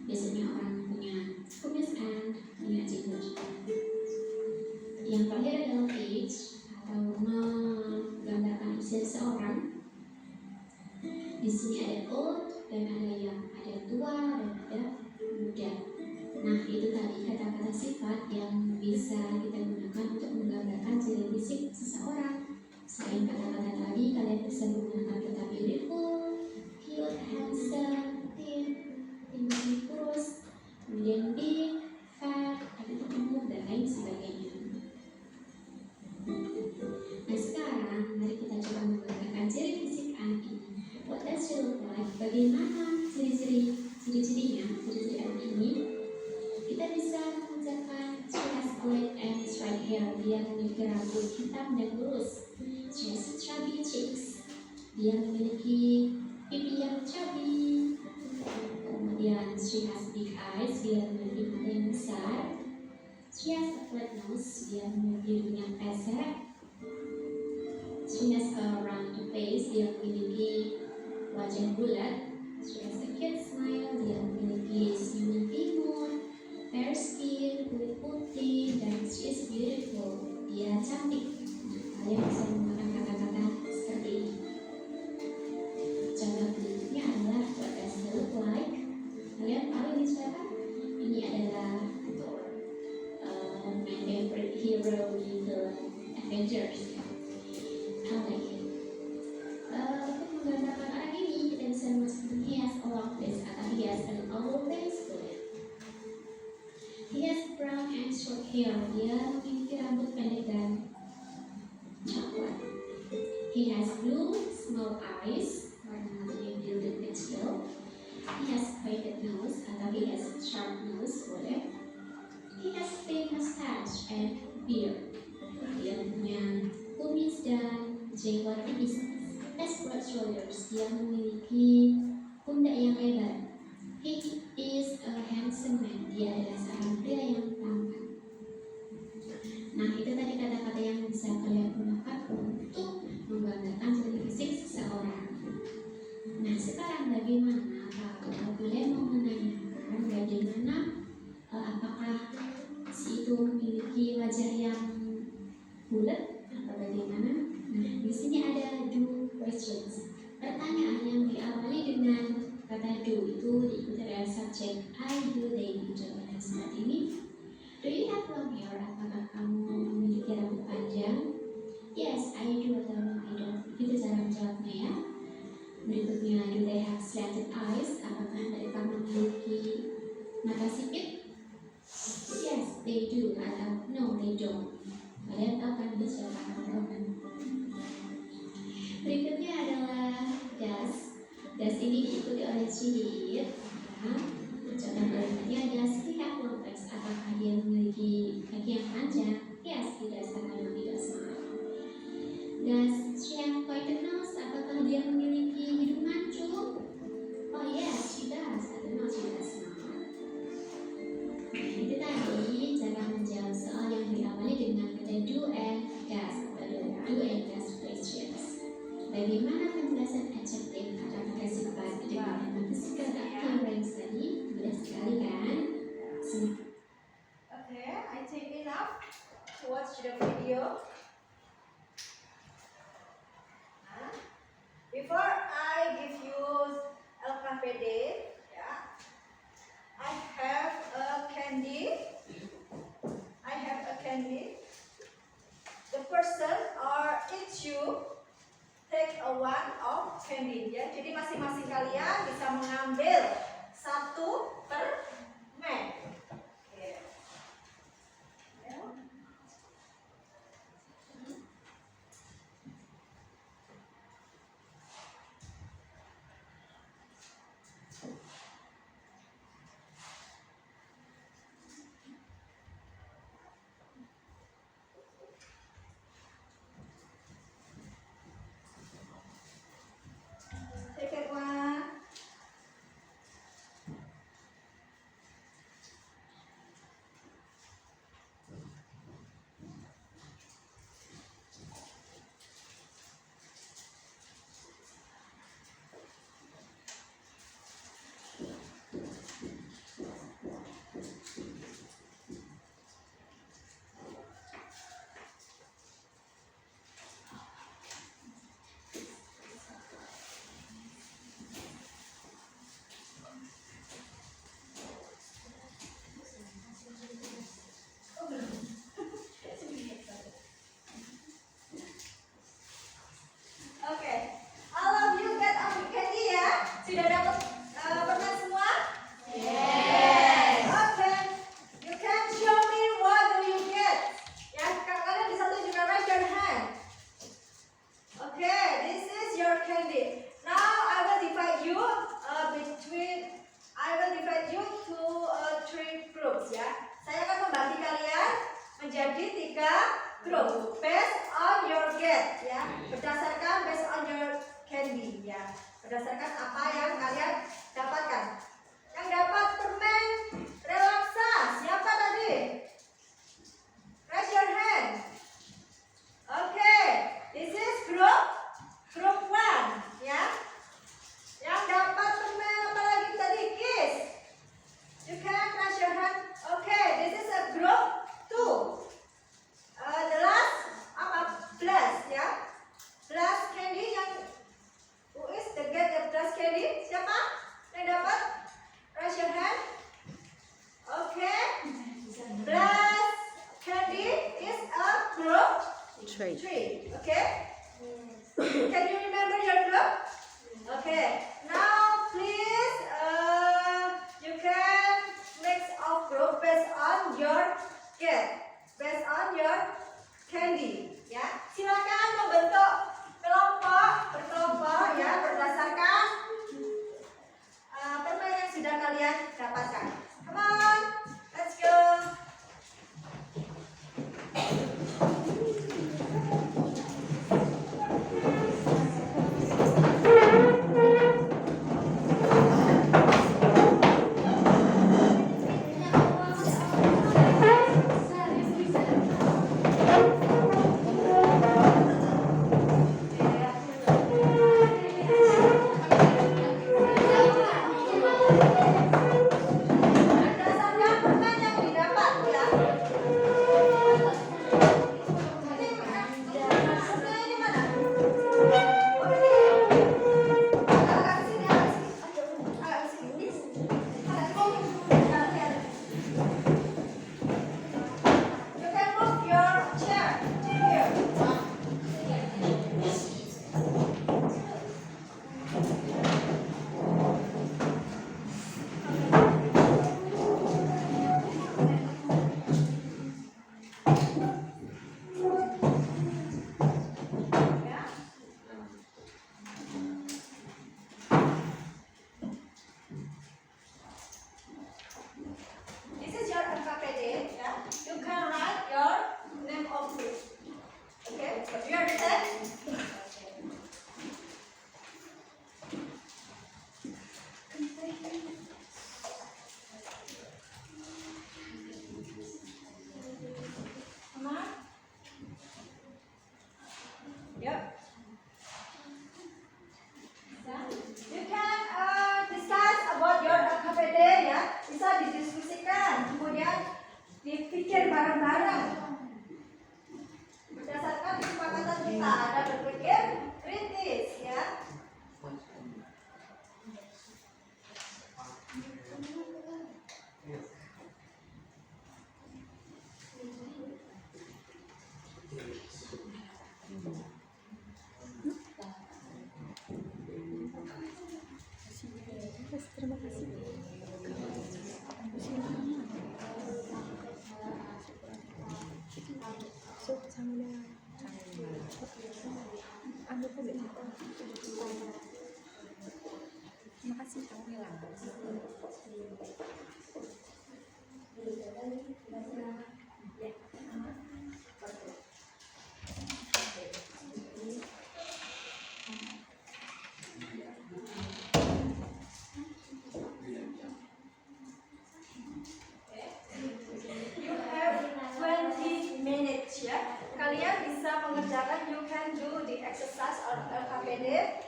Biasanya orang punya kebiasaan punya jenggot. Yang terakhir adalah age atau menggambarkan usia seseorang. Di sini ada old dan ada tua dan ada muda. Nah, itu tadi kata-kata sifat yang bisa kita gunakan untuk menggambarkan ciri fisik seseorang. Selain kata-kata tadi, kalian bisa menggunakan kata beautiful, cute, handsome, thin, tinggi, kurus, kemudian big, fat, ada gemuk, dan lain sebagainya. Nah, sekarang mari kita coba menggunakan ciri fisik anak ini. What does she look like? Bagaimana ciri-cirinya, ciri-ciri anak ini? Kita bisa mengucapkan she has black and straight hair. Dia memiliki rambut hitam dan lurus. She has chubby cheeks. Dia memiliki pipi yang chubby. Kemudian she has big eyes. Dia memiliki mata yang besar. She has a flat nose. Dia memiliki hidung yang pesek. She has a round face. Dia memiliki wajah bulat. She has a cute smile. Dia memiliki senyum timun. Fair skin, kulit putih, dan she is beautiful. Dia cantik. Nah, kalian bisa menggunakan kata-kata seperti ini. Contoh berikutnya adalah what does he look like? Kalian tahu ini siapa? Ini adalah Thor, my favorite hero di film Avengers. I like it. Untuk menggambarkan orang ini, kita bisa menyebutkan he has a long face atau he has an oval face. He has brown and short hair. Dia memiliki rambut pendek dan coklat. He has blue small eyes, warna matanya biru dan kecil. He has pointed nose atau he has sharp nose, boleh. He has thin mustache and beard. Dia punya kumis dan jenggot tipis. He has broad shoulders. Dia memiliki pundak yang lebar. He is a handsome man. Dia adalah seorang pria yang tampan. Nah, itu tadi kata-kata yang bisa kalian gunakan untuk menggambarkan ciri fisik seseorang. Nah, sekarang bagaimana kalau kalian mau menanyakan bagaimana apakah si itu memiliki wajah yang bulat atau bagaimana? Nah, di sini ada do questions. Pertanyaan yang diawali dengan kata do itu diikuti oleh subjek I, do, they, do. Contohnya seperti ini. Do you have long hair? Apakah kamu memiliki rambut panjang? Yes, I do atau no, I don't. Itu cara menjawabnya ya. Berikutnya, do they have slanted eyes? Apakah mereka memiliki mata sipit? Yes, they do atau no, they don't. Kalian tahu kan ini siapa? Berikutnya adalah does. Does ini diikuti oleh she. Nah, contoh berikutnya adalah she have long legs. Apakah dia memiliki kaki yang panjang? Yes, he does atau no, he does not. Does she have pointed nose? Apakah dia memiliki hidung mancung? Oh yes, she does atau no, she does not. Nah, itu tadi cara menjawab soal yang diawali dengan kata do and does atau do and does questions. Bagaimana penjelasan adjektif atau kata sifat dengan physical appearance tadi? Mudah sekali kan? Okay, I think enough to watch the video. Before I give you LKPD, yeah, I have a candy. The person or each you take a one of candy. Ya, jadi masing-masing kalian bisa mengambil satu permen. Okay. Ya. Second one. groups ya. Saya akan membagi kalian menjadi 3 grup based on your get ya. Berdasarkan based on your candy ya. Berdasarkan apa yang kalian dapatkan. Yang dapat permen relaksa siapa tadi? Raise your hand. Okay, this is group 1 ya. Yang dapat permen apa lagi tadi? Kiss. You can raise your hand. Okay, this is a group 2. The last apa? Plus ya. Plus candy yang who is the get the plus candy? Siapa yang dapat? Raise your hand. Okay. Plus candy is a group 3. Okay. Can you remember your group? Okay. Now please you can mix of group based on your get, based on your candy. Ya. Silakan membentuk berkelompok ya berdasarkan permen yang sudah kalian dapatkan. Come on, let's go. Berdasarkan permen yang didapat ya. Permennya di mana? Oh ini. Agak ke sini, agak ke sini. You can move your chair here. Ya. This is your alphabet, ya. You can write your name of group. Okay, you understand? Come on. Yep. You can discuss about your alphabet ya. Bisa didiskusikan, kemudian dipikir bareng-bareng. Berdasarkan kesepakatan kita ada berpikir kritis ya. You have 20 minutes ya. Kalian bisa mengerjakan, you can do the exercise on alphabet.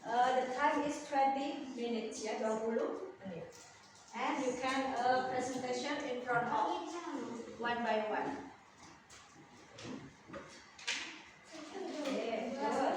The time is 20 minutes ya, 20 menit. And you can presentation in front of one by one. Okay, good.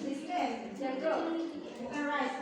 Listen, Jandro, you can write.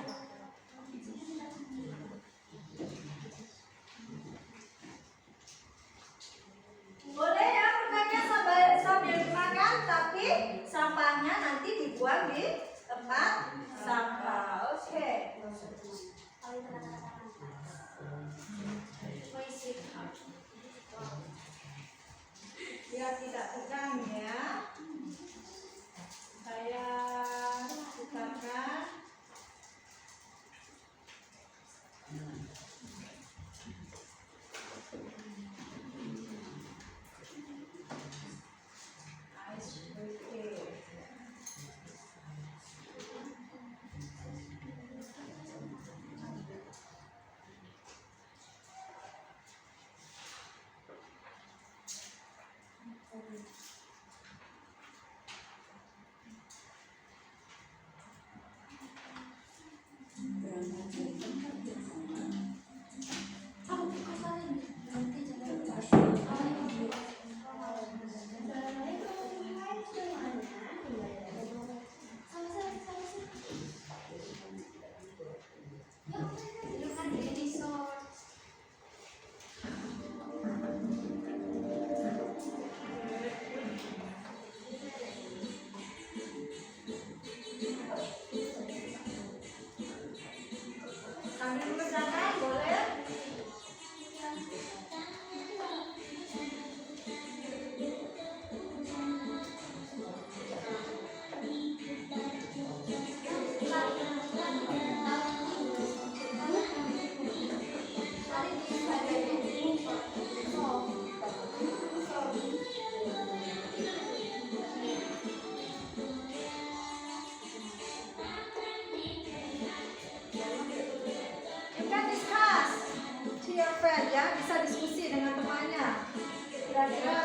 dengan temannya. Kira-kira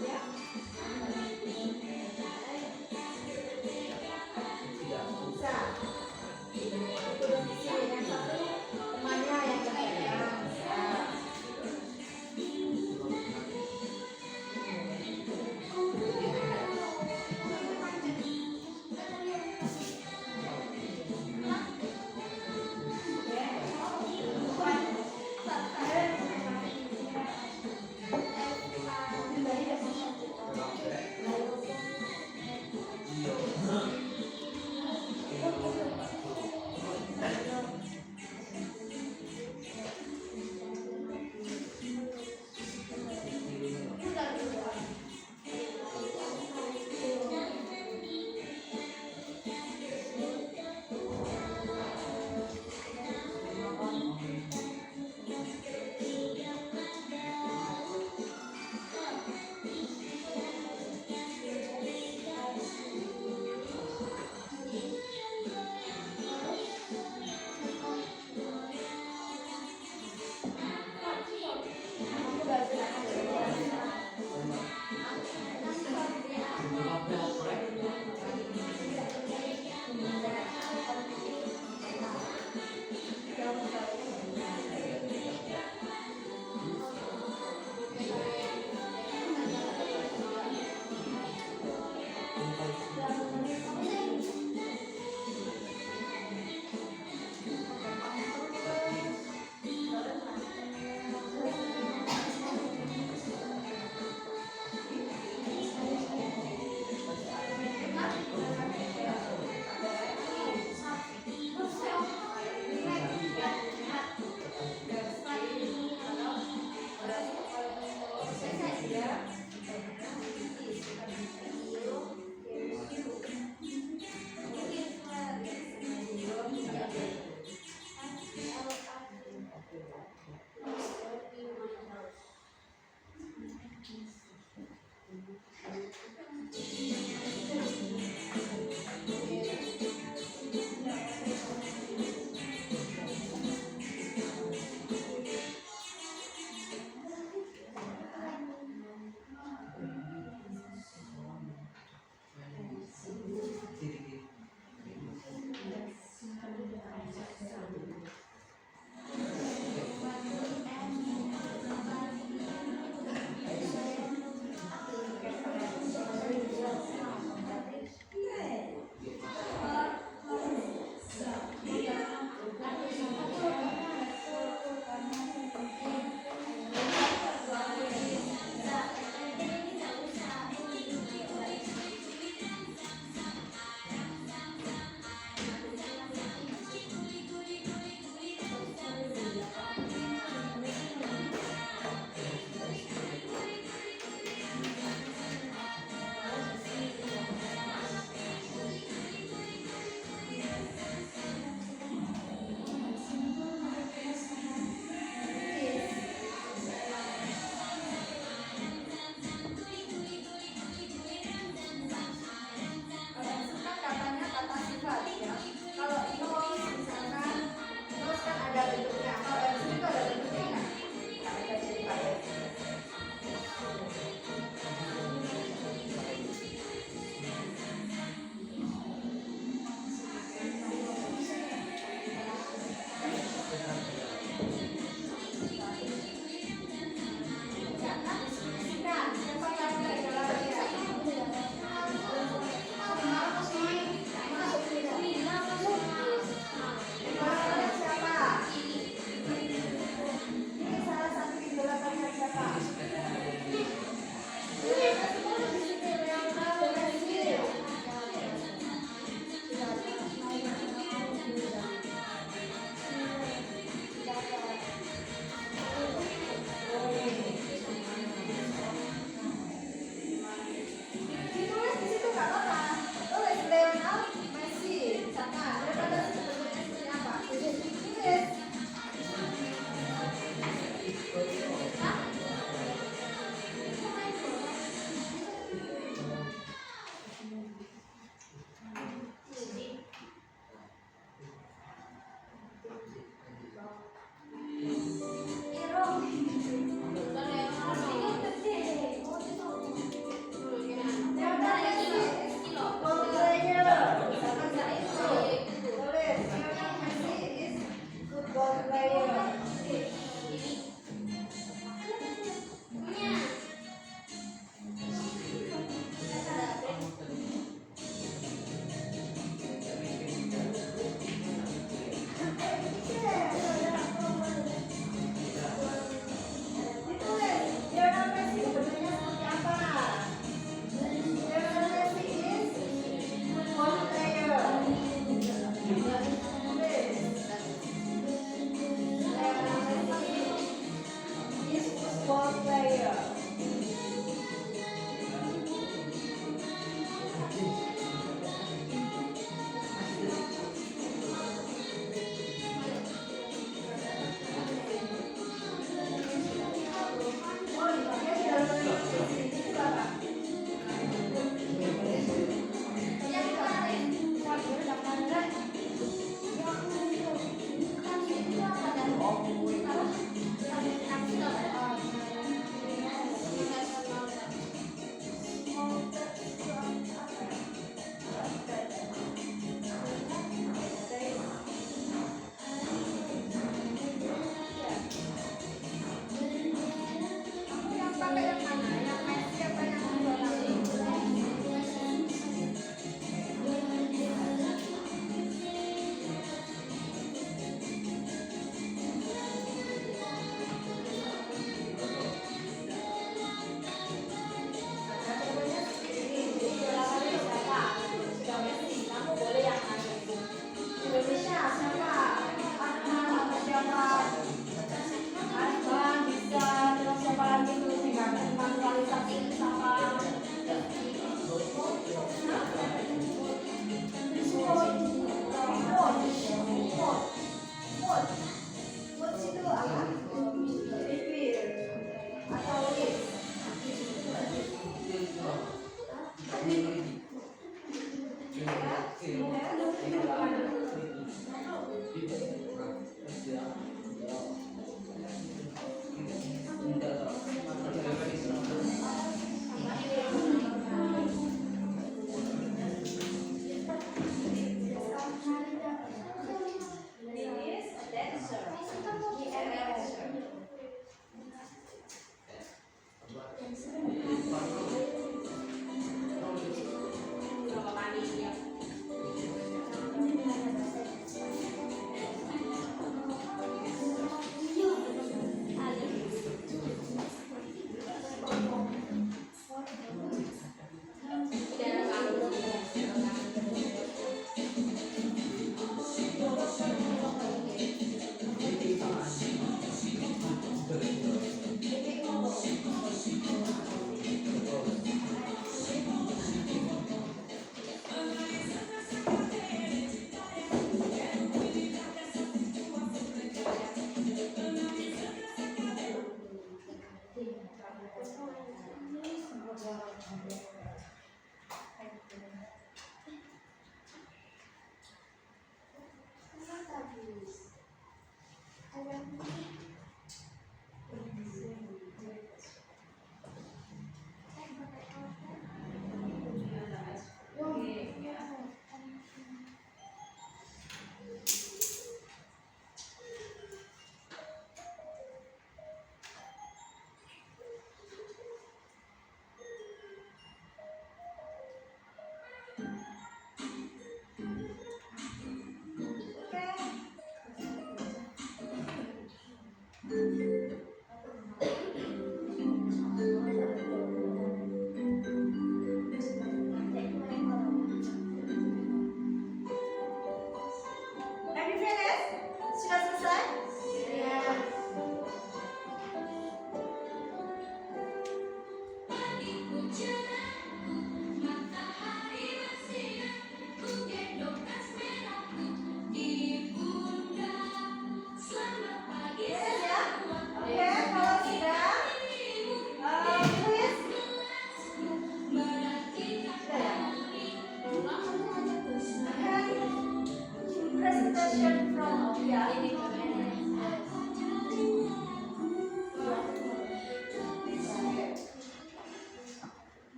ya? Bisa. Terus di sini yang satu temannya yang kepegang. Bisa.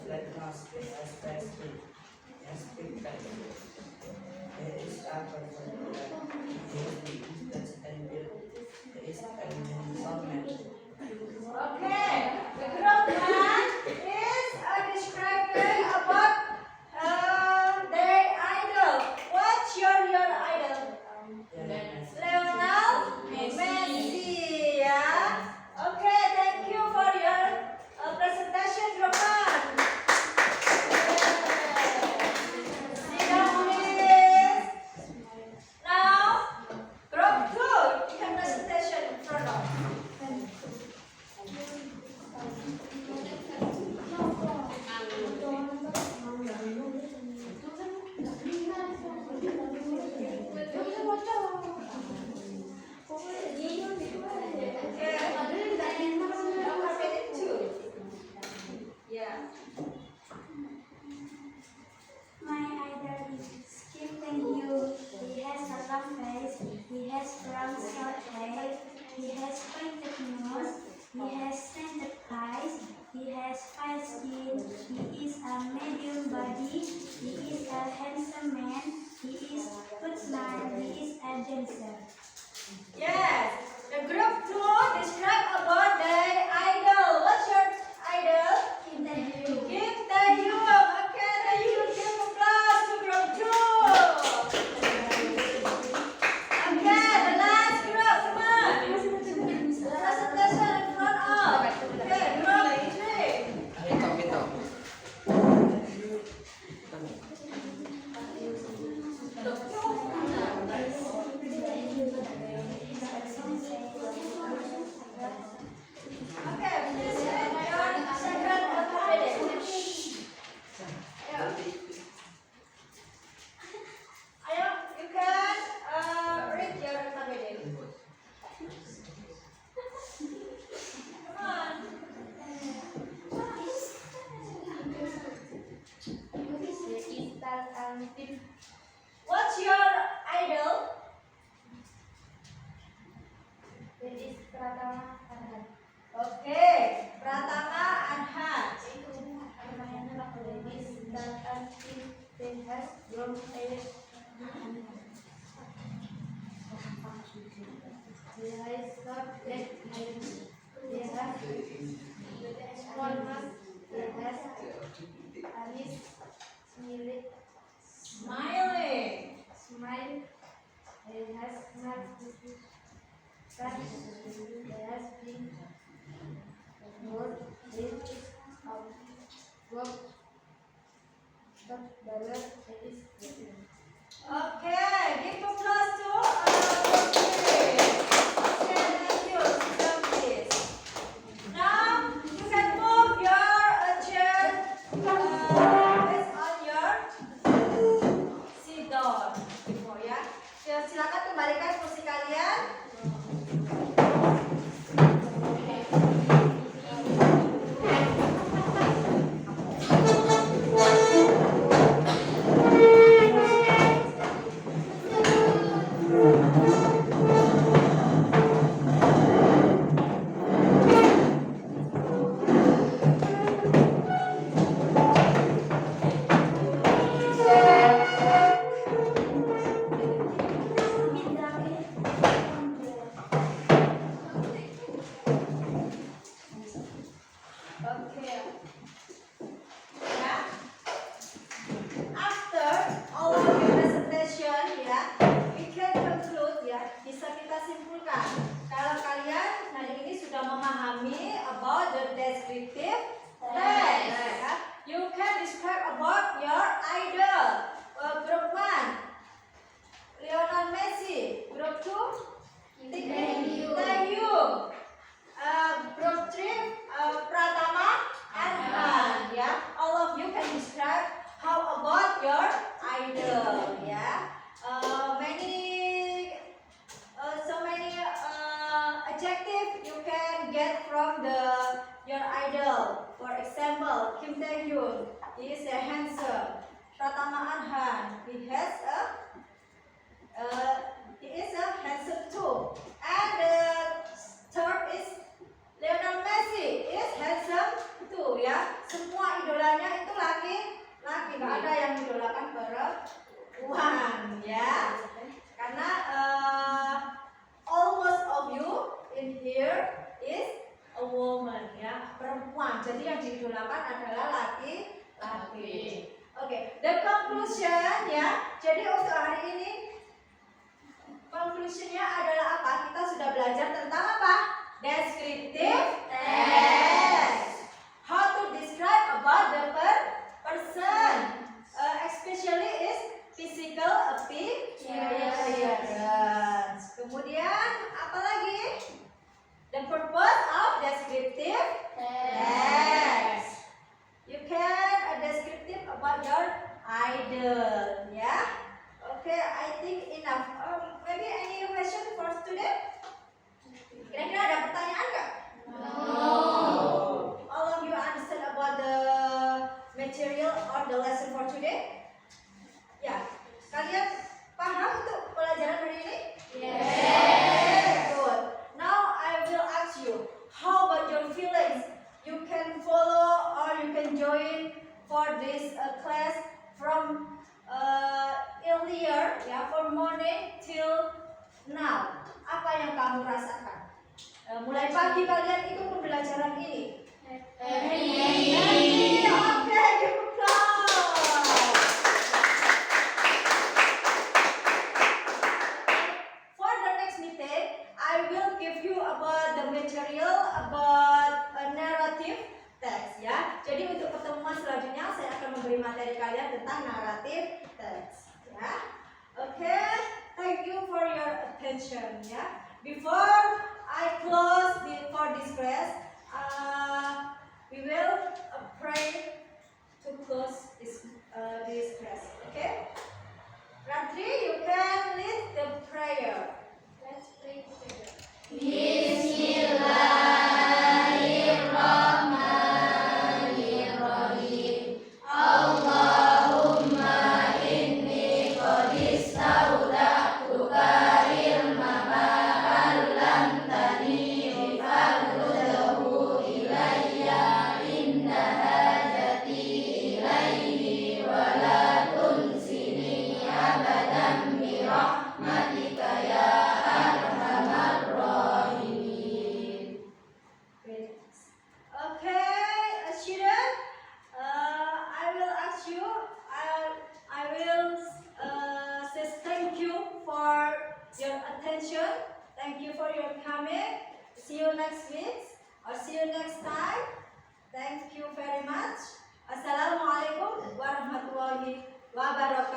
like nose, with a spread skin, and spring color. There is a person that is the touch and build. There is a soulmate. Okay, the group one is describing about their idol. What's your idol? Lionel Messi. Yeah. Okay, thank you for your presentation, group one. Sit down, please. Now, group two, you can presentation in front of. Yeah. My idol is Kim Tae-hyo. He has a long face. He has brown short hair. He has pointed nose. He has slanted eyes. He has fair skin. He is a medium body. He is a handsome man. He is good smile. He is a dancer. Yes. The group two describe about their idol. What's your idol? Kim Tae-hyo. Kim Tae-hyun. Okay, Tae-hyun, give applause to group two. Okay, the last group, come on. Presentation in front of. Okay, group three. Ito. Okay, please read your second alphabet. Yeah. Ayo, you can read your alphabet. Come on. What's your idol? Okay, Pratama Arhan. Smiling. Okay, give applause to okay, thank you. Sit down, please. Now you can move your chair based on your sit down. Before ya. Silakan kembalikan kursi kalian. Okay. Ya. After all of your presentation, ya, we can conclude, ya, bisa kita simpulkan kalau kalian hari ini sudah memahami about the descriptive text. Ya. You can describe about your idol. Group 1, Lionel Messi. Group 2, Tae-hyun. Group 3, Pratama Arhan. Ya, all of you can describe how about your idol. Ya, so many adjective you can get from your idol. For example, Kim Tae-hyun, he is a handsome. Pratama Arhan, he is a handsome too. And the third is Lionel Messi is handsome too. ya. Semua idolanya itu laki-laki, nggak ada yang idolakan perempuan ya. Karena almost of you in here is a woman ya, perempuan. Jadi yang diidolakan adalah laki-laki. Oke, the conclusion ya. Jadi untuk hari ini conclusionnya adalah apa? Kita sudah belajar tentang apa? Descriptive text. How to describe about the person, especially is physical appearance. Kemudian apa lagi? The purpose of descriptive text. You can descriptive about your idol, ya. Okay, I think enough. Maybe any question for student? Kira-kira ada pertanyaan nggak? No. All of you understand about the material or the lesson for today? Ya, kalian paham untuk pelajaran hari ini? Yes. Good. Now I will ask you, how about your feelings? You can follow or you can join for this class from earlier, ya, from morning till now. Apa yang kamu rasakan? Mulai pagi kalian ikut pembelajaran ini. Happy. Oke, give applause. For the next meeting, I will give you about the material about a narrative text, ya. Jadi untuk pertemuan selanjutnya saya akan memberi materi kalian tentang narrative text, ya. Oke, thank you for your attention, ya. Before I close for this class, we will pray to close this class. Okay? Rantri, you can lead the prayer. Let's pray together. Bismillahirrahmanirrahim. Allahumma inni qad istawda'tuka ilma ma 'allamtani fardhu ilayya inda hajati ilayhi wa la tunsini abadan bi rahmatika ya arhamar rahimin. Great. Okay, student, I will ask you. I will say thank you for your attention. Thank you for your coming. See you next week or see you next time. Thank you very much. Assalamualaikum warahmatullahi wabarakatuh.